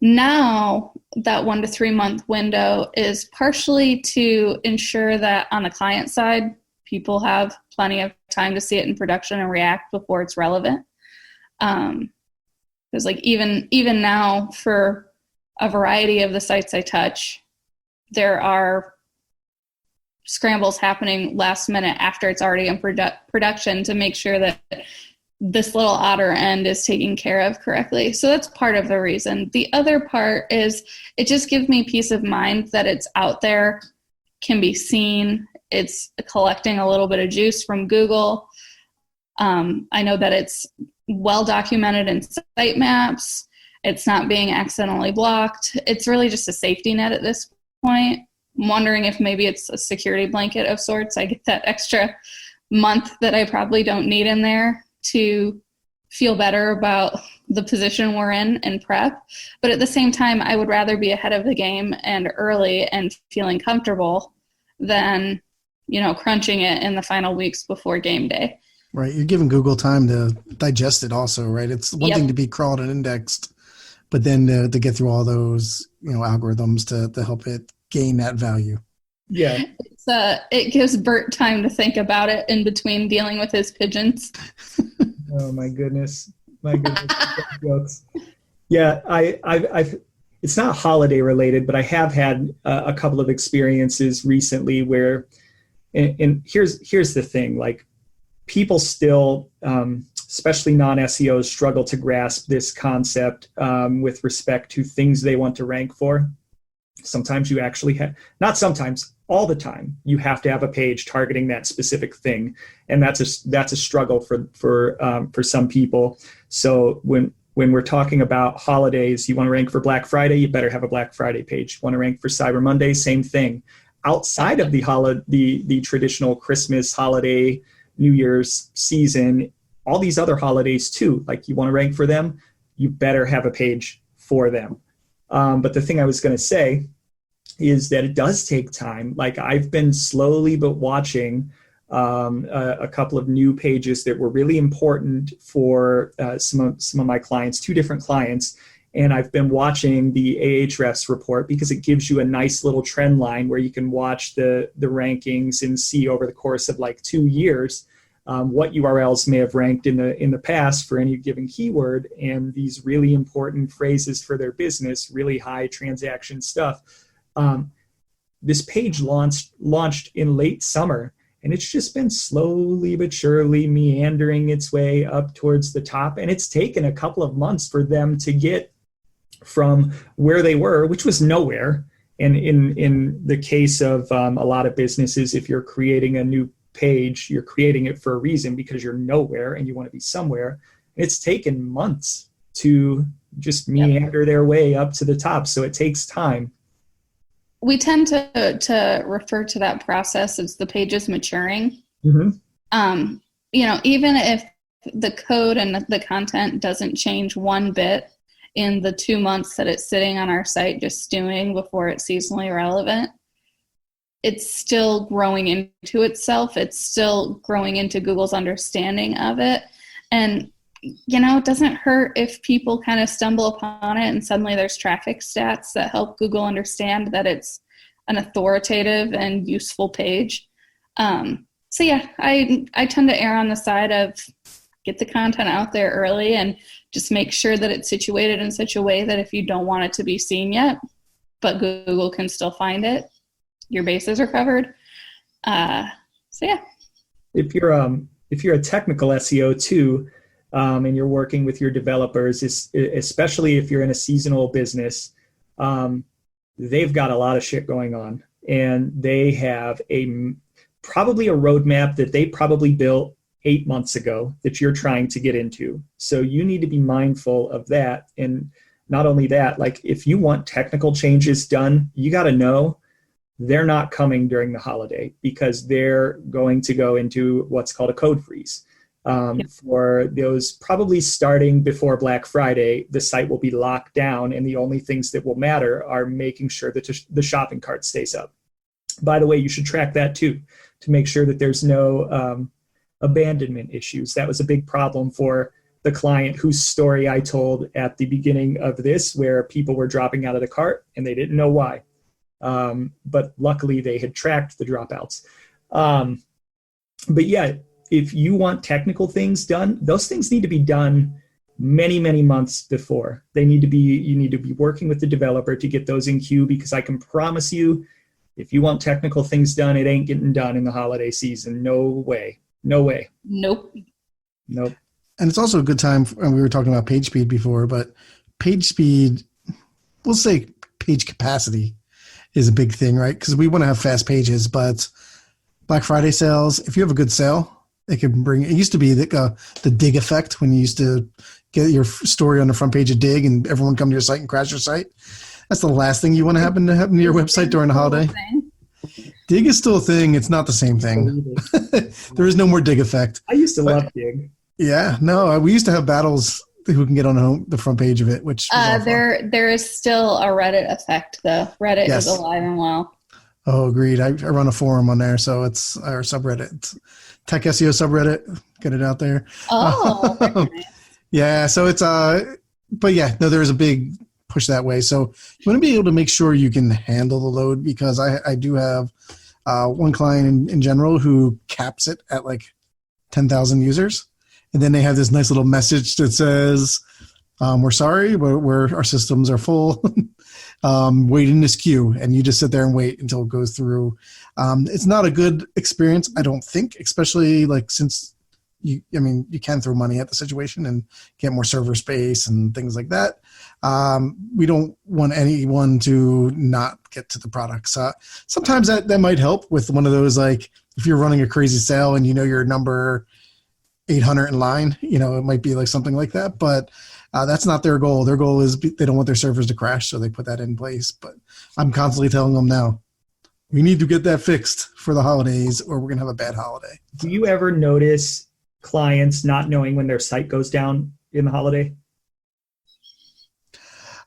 [SPEAKER 3] Now, that 1 to 3 month window is partially to ensure that on the client side, people have plenty of time to see it in production and react before it's relevant. Because like even now, for a variety of the sites I touch, there are scrambles happening last minute after it's already in production to make sure that this little outer end is taken care of correctly. So that's part of the reason. The other part is it just gives me peace of mind that it's out there, can be seen. It's collecting a little bit of juice from Google. I know that it's well documented in sitemaps. It's not being accidentally blocked. It's really just a safety net at this point. I'm wondering if maybe it's a security blanket of sorts. I get that extra month that I probably don't need in there to feel better about the position we're in prep. But at the same time, I would rather be ahead of the game and early and feeling comfortable than, crunching it in the final weeks before game day.
[SPEAKER 2] Right. You're giving Google time to digest it also, right? It's one thing to be crawled and indexed, but then to get through all those, algorithms to help it gain that value.
[SPEAKER 1] Yeah.
[SPEAKER 3] It gives Bert time to think about it in between dealing with his pigeons.
[SPEAKER 1] Oh my goodness. Jokes. Yeah. I've it's not holiday related, but I have had a couple of experiences recently where, and here's the thing, like, people still, especially non-SEOs, struggle to grasp this concept with respect to things they want to rank for. Sometimes you actually have, not sometimes, all the time, you have to have a page targeting that specific thing. And that's a struggle for some people. So when we're talking about holidays, you want to rank for Black Friday, you better have a Black Friday page. You want to rank for Cyber Monday, same thing. Outside of the traditional Christmas holiday, New Year's season, all these other holidays too, like you want to rank for them, you better have a page for them. But the thing I was going to say is that it does take time. Like I've been slowly but watching a couple of new pages that were really important for some of my clients, 2 different clients. And I've been watching the Ahrefs report because it gives you a nice little trend line where you can watch the rankings and see over the course of like 2 years what URLs may have ranked in the past for any given keyword, and these really important phrases for their business, really high transaction stuff. This page launched in late summer, and it's just been slowly but surely meandering its way up towards the top. And it's taken a couple of months for them to get from where they were, which was nowhere. And in the case of a lot of businesses, if you're creating a new page, you're creating it for a reason because you're nowhere and you want to be somewhere. It's taken months to just meander their way up to the top. So it takes time.
[SPEAKER 3] We tend to refer to that process as the pages maturing.
[SPEAKER 1] Mm-hmm.
[SPEAKER 3] Even if the code and the content doesn't change one bit in the 2 months that it's sitting on our site just stewing before it's seasonally relevant, it's still growing into itself. It's still growing into Google's understanding of it. And, it doesn't hurt if people kind of stumble upon it and suddenly there's traffic stats that help Google understand that it's an authoritative and useful page. I tend to err on the side of get the content out there early and just make sure that it's situated in such a way that if you don't want it to be seen yet, but Google can still find it, your bases are covered.
[SPEAKER 1] If you're a technical SEO too, and you're working with your developers, especially if you're in a seasonal business, they've got a lot of shit going on, and they have probably a roadmap that they probably built 8 months ago that you're trying to get into. So you need to be mindful of that. And not only that, like if you want technical changes done, you got to know they're not coming during the holiday because they're going to go into what's called a code freeze. For those probably starting before Black Friday, the site will be locked down, and the only things that will matter are making sure that the shopping cart stays up. By the way, you should track that too to make sure that there's no abandonment issues. That was a big problem for the client whose story I told at the beginning of this, where people were dropping out of the cart and they didn't know why. But luckily they had tracked the dropouts. But yeah, if you want technical things done, those things need to be done many, many months before. You need to be working with the developer to get those in queue, because I can promise you, if you want technical things done, it ain't getting done in the holiday season. No way. Nope.
[SPEAKER 2] And it's also a good time, and we were talking about page speed before, but page speed, we'll say page capacity is a big thing, right? Because we want to have fast pages, but Black Friday sales, if you have a good sale, it used to be the dig effect when you used to get your story on the front page of Dig and everyone come to your site and crash your site. That's the last thing you want to happen to your website during the holiday. Dig is still a thing. It's not the same thing. There is no more Dig effect.
[SPEAKER 1] I used to love Dig.
[SPEAKER 2] Yeah, no, we used to have battles who can get on the front page of it, which
[SPEAKER 3] there is still a Reddit effect, though. Reddit is alive and well.
[SPEAKER 2] Oh, agreed. I run a forum on there, so it's our subreddit. It's Tech SEO subreddit. Get it out there.
[SPEAKER 3] Oh, very nice.
[SPEAKER 2] Yeah, so it's but yeah, no, there's a big push that way. So you want to be able to make sure you can handle the load, because I do have one client in general who caps it at like 10,000 users. And then they have this nice little message that says, we're sorry, but our systems are full. Wait in this queue. And you just sit there and wait until it goes through. It's not a good experience, I don't think, especially like since you can throw money at the situation and get more server space and things like that. We don't want anyone to not get to the products. Sometimes that might help with one of those, like if you're running a crazy sale and you're number 800 in line, it might be like something like that, but that's not their goal. Their goal is they don't want their servers to crash, so they put that in place. But I'm constantly telling them now, we need to get that fixed for the holidays or we're going to have a bad holiday.
[SPEAKER 1] Do you ever notice clients not knowing when their site goes down in the holiday?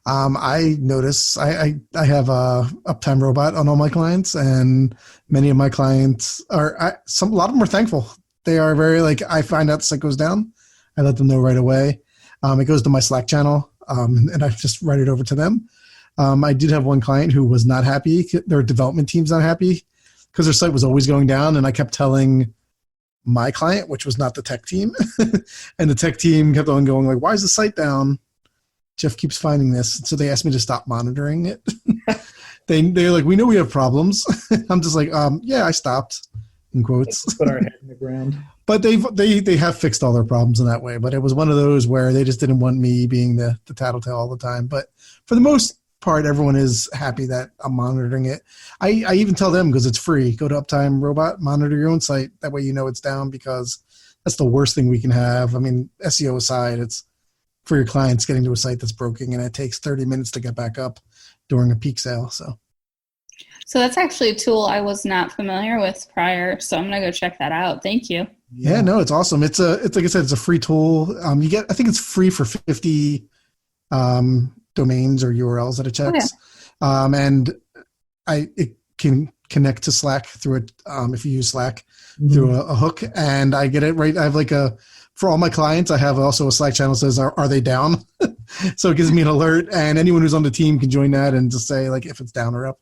[SPEAKER 2] I notice I have a uptime robot on all my clients, and many of my clients a lot of them are thankful. They are very I find out the site goes down, I let them know right away. It goes to my Slack channel, and I just write it over to them. I did have one client who was not happy. Their development team's not happy because their site was always going down, and I kept telling my client, which was not the tech team, and the tech team kept on going why is the site down? Jeff keeps finding this. So they asked me to stop monitoring it. They're like, we know we have problems. I'm just like, yeah, I stopped, in quotes.
[SPEAKER 1] Let's put our head in the ground.
[SPEAKER 2] But they have fixed all their problems in that way. But it was one of those where they just didn't want me being the tattletale all the time. But for the most part, everyone is happy that I'm monitoring it. I even tell them, because it's free, go to Uptime Robot, monitor your own site. That way it's down, because that's the worst thing we can have. I mean, SEO aside, it's for your clients getting to a site that's broken, and it takes 30 minutes to get back up during a peak sale. So
[SPEAKER 3] that's actually a tool I was not familiar with prior, so I'm gonna go check that out. Thank you.
[SPEAKER 2] Yeah, no, it's awesome. It's like I said, it's a free tool. I think it's free for 50 domains or URLs that it checks. Okay. And it can connect to Slack through it if you use Slack through a hook, and I get it right. I have for all my clients, I have also a Slack channel that says, are they down? So it gives me an alert, and anyone who's on the team can join that and just say if it's down or up.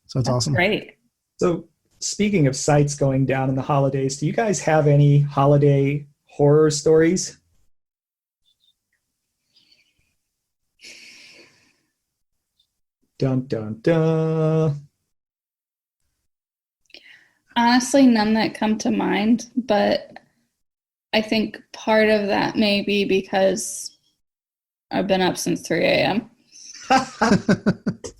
[SPEAKER 2] So it's awesome.
[SPEAKER 3] Great.
[SPEAKER 1] So speaking of sites going down in the holidays, do you guys have any holiday horror stories? Dun, dun, dun.
[SPEAKER 3] Honestly, none that come to mind, but I think part of that may be because I've been up since 3 a.m.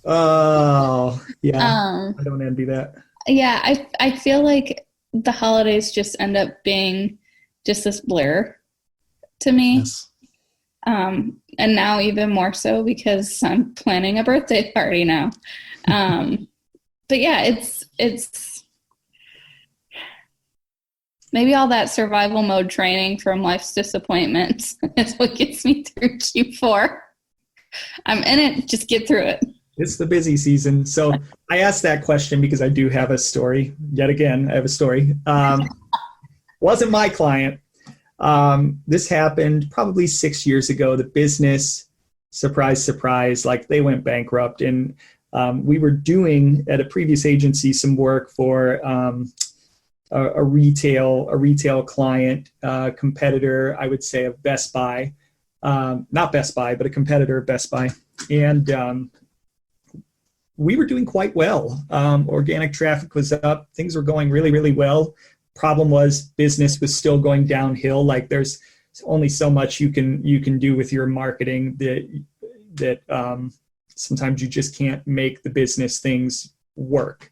[SPEAKER 1] Oh, yeah. I don't envy that.
[SPEAKER 3] Yeah, I feel like the holidays just end up being just this blur to me.
[SPEAKER 2] Yes.
[SPEAKER 3] And now even more so because I'm planning a birthday party now. But yeah, it's maybe all that survival mode training from life's disappointments is what gets me through Q4. I'm in it, just get through it.
[SPEAKER 1] It's the busy season. So I asked that question because I do have a story. Yet again, I have a story. Wasn't my client. This happened probably 6 years ago. The business, surprise, surprise, they went bankrupt. And we were doing at a previous agency some work for a retail client, competitor, I would say, of Best Buy. Not Best Buy, but a competitor of Best Buy. And we were doing quite well. Organic traffic was up. Things were going really, really well. Problem was business was still going downhill. There's only so much you can do with your marketing that sometimes you just can't make the business things work.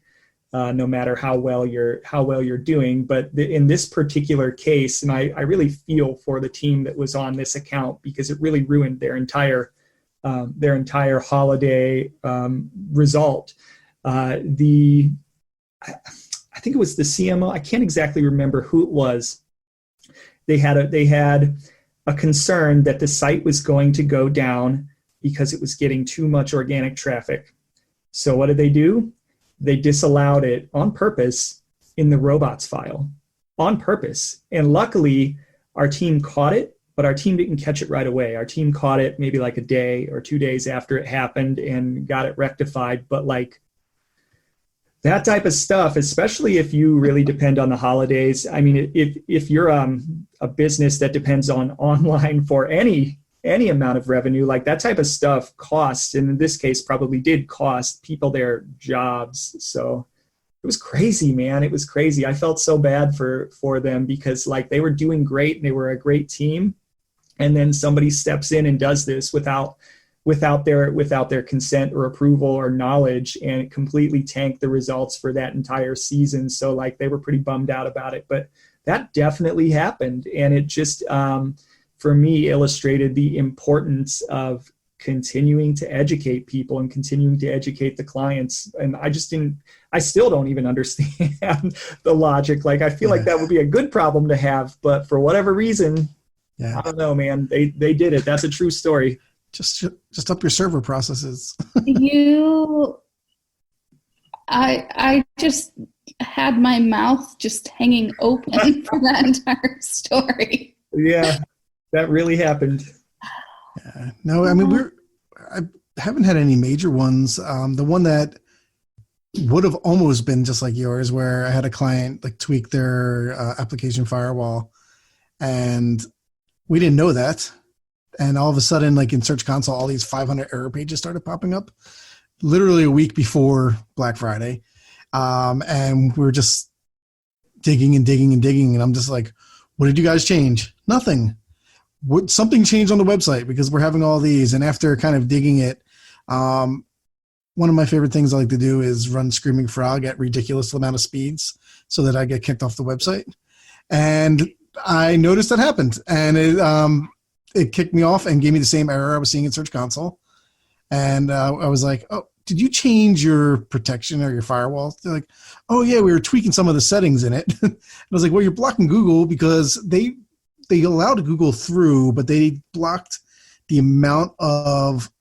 [SPEAKER 1] No matter how well you're doing. But in this particular case, and I really feel for the team that was on this account, because it really ruined their entire holiday result. I think it was the CMO. I can't exactly remember who it was. They had a concern that the site was going to go down because it was getting too much organic traffic. So what did they do? They disallowed it on purpose in the robots file, on purpose. And luckily, our team caught it, but our team didn't catch it right away. Our team caught it maybe a day or 2 days after it happened and got it rectified. But that type of stuff, especially if you really depend on the holidays. I mean, if you're a business that depends on online for any amount of revenue, that type of stuff costs, and in this case probably did cost people their jobs. So it was crazy, man. It was crazy. I felt so bad for them because they were doing great and they were a great team. And then somebody steps in and does this without without their consent or approval or knowledge, and it completely tanked the results for that entire season. So like they were pretty bummed out about it, but that definitely happened. And it just, for me, illustrated the importance of continuing to educate people and continuing to educate the clients. And I still don't even understand the logic. Like, I feel like that would be a good problem to have, but for whatever reason, I don't know, man, they did it. That's a true story.
[SPEAKER 2] Just up your server processes.
[SPEAKER 3] I just had my mouth just hanging open for that entire story.
[SPEAKER 1] Yeah, that really happened.
[SPEAKER 2] Yeah. No, I mean, I haven't had any major ones. The one that would have almost been just like yours, where I had a client like tweak their application firewall, and we didn't know that. And all of a sudden, like in Search Console, all these 500 error pages started popping up literally a week before Black Friday. And we're just digging and digging and digging. And I'm just like, what did you guys change? Nothing. Something changed on the website because we're having all these. And after kind of digging it, one of my favorite things I like to do is run Screaming Frog at ridiculous amount of speeds so that I get kicked off the website. And I noticed that happened. And it kicked me off and gave me the same error I was seeing in Search Console. And I was like, oh, did you change your protection or your firewall? They're like, oh, yeah, we were tweaking some of the settings in it. And I was like, well, you're blocking Google because they allowed Google through, but they blocked the amount of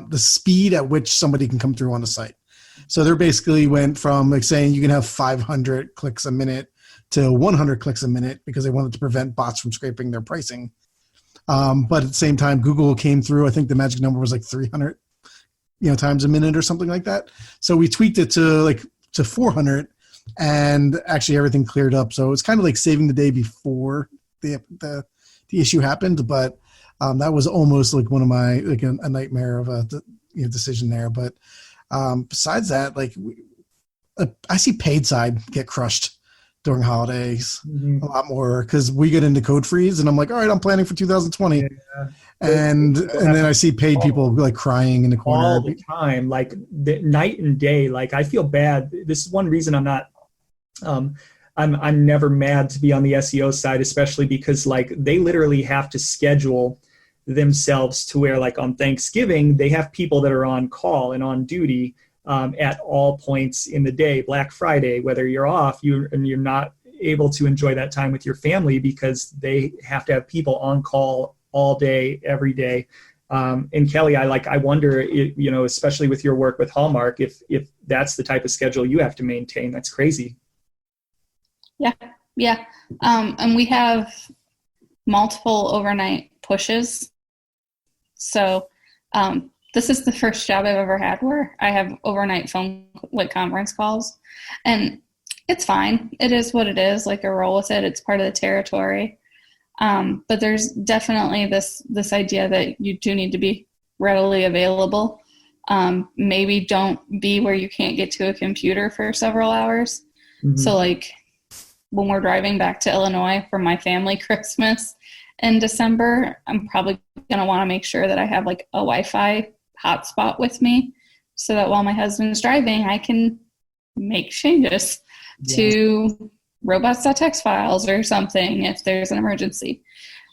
[SPEAKER 2] the speed at which somebody can come through on the site. So they basically went from like saying you can have 500 clicks a minute to 100 clicks a minute because they wanted to prevent bots from scraping their pricing. But at the same time, Google came through. I think the magic number was like 300, times a minute or something like that. So we tweaked it to 400, and actually everything cleared up. So it's kind of like saving the day before the issue happened. But that was almost like one of my a nightmare of a decision there. But besides that, I see paid side get crushed during holidays a lot more because we get into code freeze and I'm like, all right, I'm planning for 2020. Yeah. And then I see paid people like crying in the corner
[SPEAKER 1] all the time, like the night and day. Like I feel bad. This is one reason I'm not, I'm never mad to be on the SEO side, especially because like they literally have to schedule themselves to where like on Thanksgiving, they have people that are on call and on duty at all points in the day. Black Friday, whether you're off, you're not able to enjoy that time with your family because they have to have people on call all day, every day. And Kelly, I wonder, especially with your work with Hallmark, if that's the type of schedule you have to maintain. That's crazy.
[SPEAKER 3] Yeah. And we have multiple overnight pushes. So, this is the first job I've ever had where I have overnight phone conference calls, and it's fine. It is what it is. Like I roll with it. It's part of the territory. But there's definitely this idea that you do need to be readily available. Maybe don't be where you can't get to a computer for several hours. Mm-hmm. So like when we're driving back to Illinois for my family Christmas in December, I'm probably going to want to make sure that I have like a Wi-Fi hotspot with me so that while my husband's driving, I can make changes to robots.txt files or something if there's an emergency.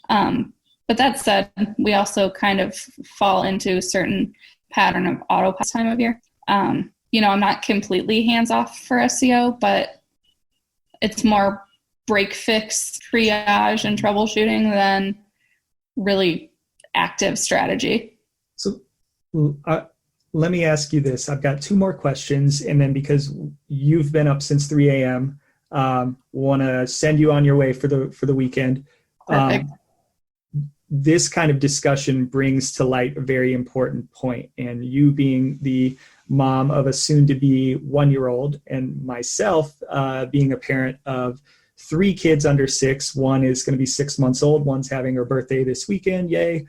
[SPEAKER 3] But that said, we also kind of fall into a certain pattern of autopilot time of year. I'm not completely hands-off for SEO, but it's more break fix, triage, and troubleshooting than really active strategy.
[SPEAKER 1] So let me ask you this. I've got two more questions, and then because you've been up since 3 a.m., want to send you on your way for the weekend.
[SPEAKER 3] Perfect.
[SPEAKER 1] This kind of discussion brings to light a very important point, and you being the mom of a soon-to-be 1-year-old, and myself being a parent of 3 kids under 6. One is going to be 6 months old. One's having her birthday this weekend. Yay.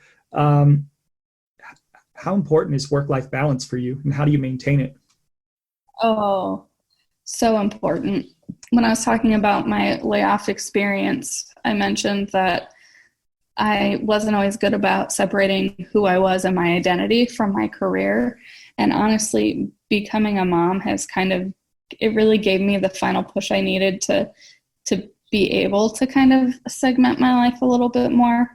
[SPEAKER 1] How important is work-life balance for you, and how do you maintain it?
[SPEAKER 3] Oh, so important. When I was talking about my layoff experience, I mentioned that I wasn't always good about separating who I was and my identity from my career. And honestly, becoming a mom has it really gave me the final push I needed to be able to kind of segment my life a little bit more.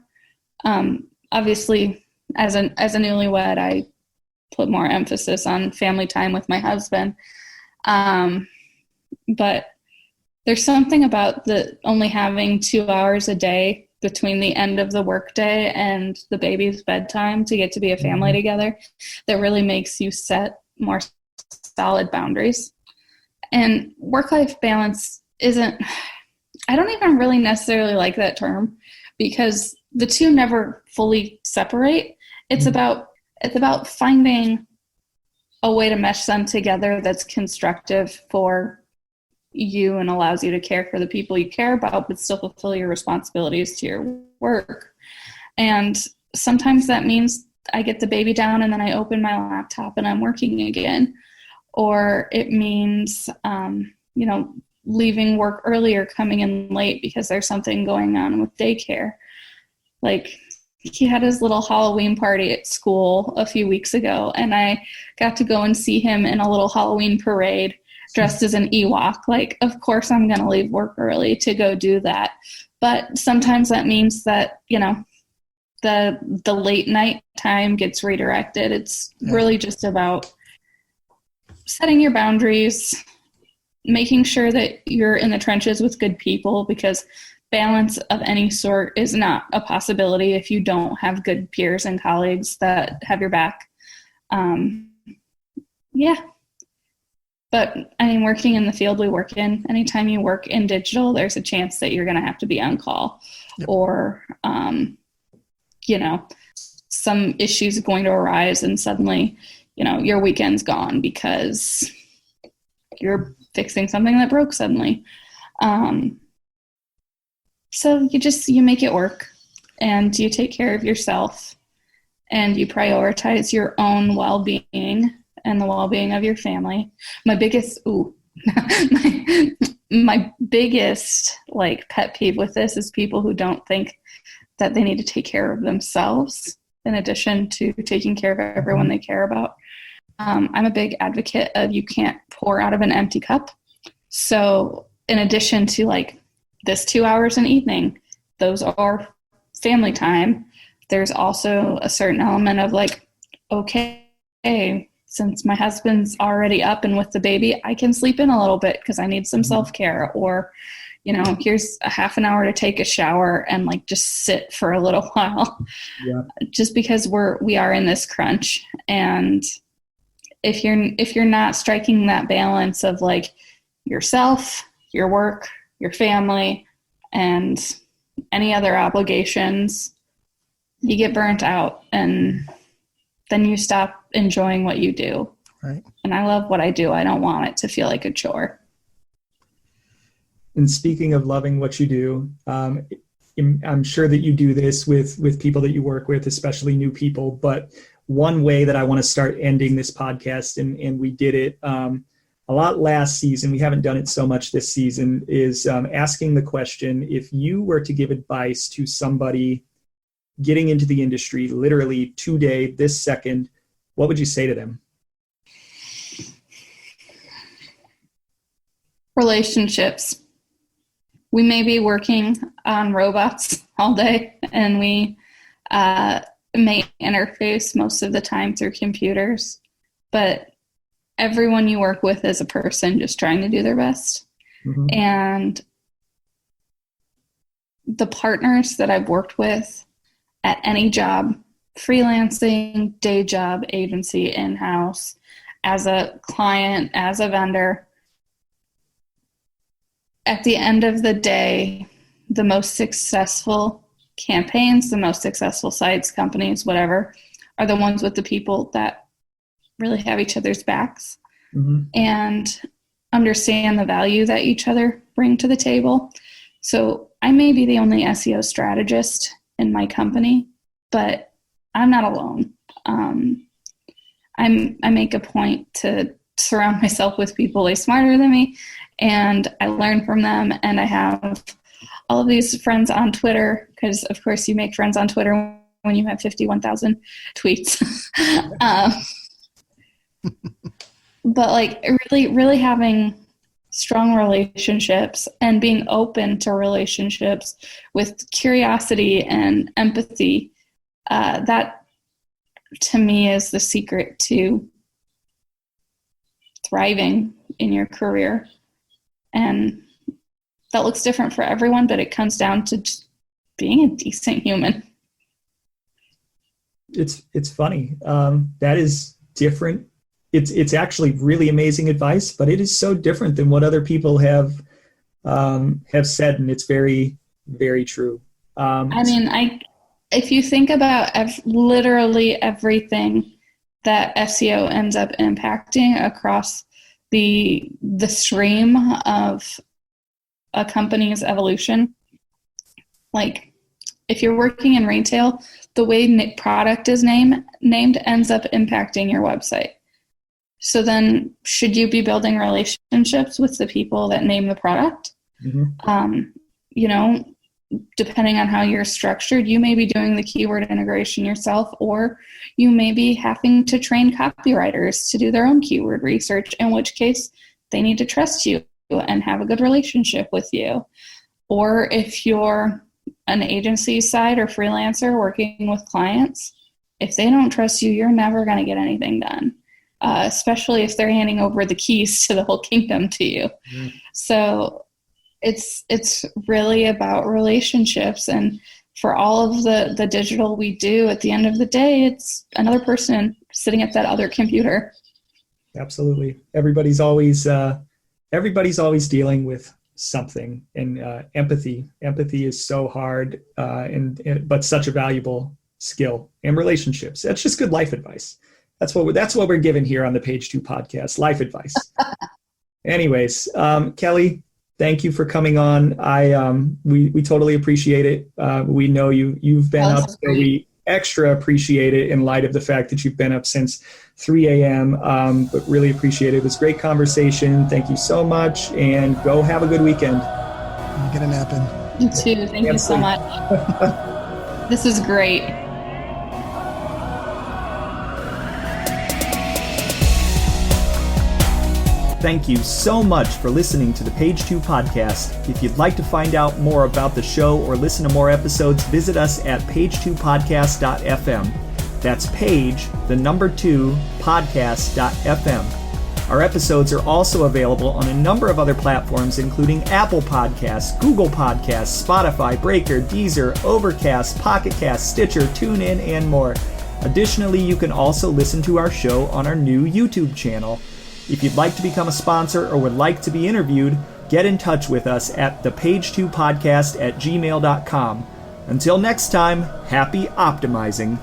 [SPEAKER 3] Obviously, as a newlywed, I put more emphasis on family time with my husband. But there's something about only having 2 hours a day between the end of the workday and the baby's bedtime to get to be a family together that really makes you set more solid boundaries. And work-life balance I don't even really necessarily like that term, because the two never fully separate. It's about finding a way to mesh them together that's constructive for you and allows you to care for the people you care about, but still fulfill your responsibilities to your work. And sometimes that means I get the baby down and then I open my laptop and I'm working again. Or it means, leaving work earlier, coming in late because there's something going on with daycare. Like, he had his little Halloween party at school a few weeks ago, and I got to go and see him in a little Halloween parade dressed as an Ewok. Like, of course I'm going to leave work early to go do that. But sometimes that means that, the late night time gets redirected. It's really just about setting your boundaries, making sure that you're in the trenches with good people, because balance of any sort is not a possibility if you don't have good peers and colleagues that have your back. But working in the field we work in, anytime you work in digital, there's a chance that you're going to have to be on call. Yep. Or, some issues are going to arise and suddenly, your weekend's gone because you're fixing something that broke suddenly. So you make it work, and you take care of yourself, and you prioritize your own well-being and the well-being of your family. My biggest pet peeve with this is people who don't think that they need to take care of themselves in addition to taking care of everyone they care about. I'm a big advocate of you can't pour out of an empty cup. So in addition to this 2 hours an evening, those are family time. There's also a certain element of okay, since my husband's already up and with the baby, I can sleep in a little bit because I need some self-care. Or, here's a half an hour to take a shower and just sit for a little while. Yeah. Just because we are in this crunch. And if you're not striking that balance of yourself, your work, your family, and any other obligations, you get burnt out, and then you stop enjoying what you do. Right. And I love what I do. I don't want it to feel like a chore.
[SPEAKER 1] And speaking of loving what you do, I'm sure that you do this with people that you work with, especially new people. But one way that I want to start ending this podcast, and we did it a lot last season, we haven't done it so much this season, is asking the question, if you were to give advice to somebody getting into the industry literally today, this second, what would you say to them?
[SPEAKER 3] Relationships. We may be working on robots all day, and we may interface most of the time through computers, but everyone you work with is a person just trying to do their best. Mm-hmm. And the partners that I've worked with at any job, freelancing, day job, agency, in-house, as a client, as a vendor, at the end of the day, the most successful campaigns, the most successful sites, companies, whatever, are the ones with the people that really have each other's backs and understand the value that each other bring to the table. So I may be the only SEO strategist in my company, but I'm not alone. I make a point to surround myself with people way smarter than me, and I learn from them, and I have all of these friends on Twitter, because of course you make friends on Twitter when you have 51,000 tweets. But like really having strong relationships and being open to relationships with curiosity and empathy, that to me is the secret to thriving in your career. And that looks different for everyone, but it comes down to just being a decent human.
[SPEAKER 1] It's funny. That is different. It's actually really amazing advice, but it is so different than what other people have said, and it's very, very true.
[SPEAKER 3] If you think about literally everything that SEO ends up impacting across the stream of a company's evolution, like if you're working in retail, the way product is named ends up impacting your website. So then should you be building relationships with the people that name the product? Mm-hmm. Depending on how you're structured, you may be doing the keyword integration yourself, or you may be having to train copywriters to do their own keyword research, in which case they need to trust you and have a good relationship with you. Or if you're an agency side or freelancer working with clients, if they don't trust you, you're never going to get anything done, especially if they're handing over the keys to the whole kingdom to you. Mm. So it's really about relationships. And for all of the digital we do, at the end of the day, it's another person sitting at that other computer.
[SPEAKER 1] Absolutely. Everybody's always dealing with something, and empathy is so hard, but such a valuable skill. And relationships, that's just good life advice. That's what we're given here on the Page 2 podcast, life advice. Anyways, Kelly, thank you for coming on. We totally appreciate it. We know you've been up, so we extra appreciate it in light of the fact that you've been up since 3 a.m. But really appreciate it. It was a great conversation. Thank you so much, and go have a good weekend.
[SPEAKER 2] Get a nap in.
[SPEAKER 3] You too. Thank you so much. This is great.
[SPEAKER 1] Thank you so much for listening to the Page 2 podcast. If you'd like to find out more about the show or listen to more episodes, visit us at page2podcast.fm. That's page, 2, podcast.fm. Our episodes are also available on a number of other platforms, including Apple Podcasts, Google Podcasts, Spotify, Breaker, Deezer, Overcast, Pocket Cast, Stitcher, TuneIn, and more. Additionally, you can also listen to our show on our new YouTube channel. If you'd like to become a sponsor or would like to be interviewed, get in touch with us at thepage2podcast@gmail.com. Until next time, happy optimizing.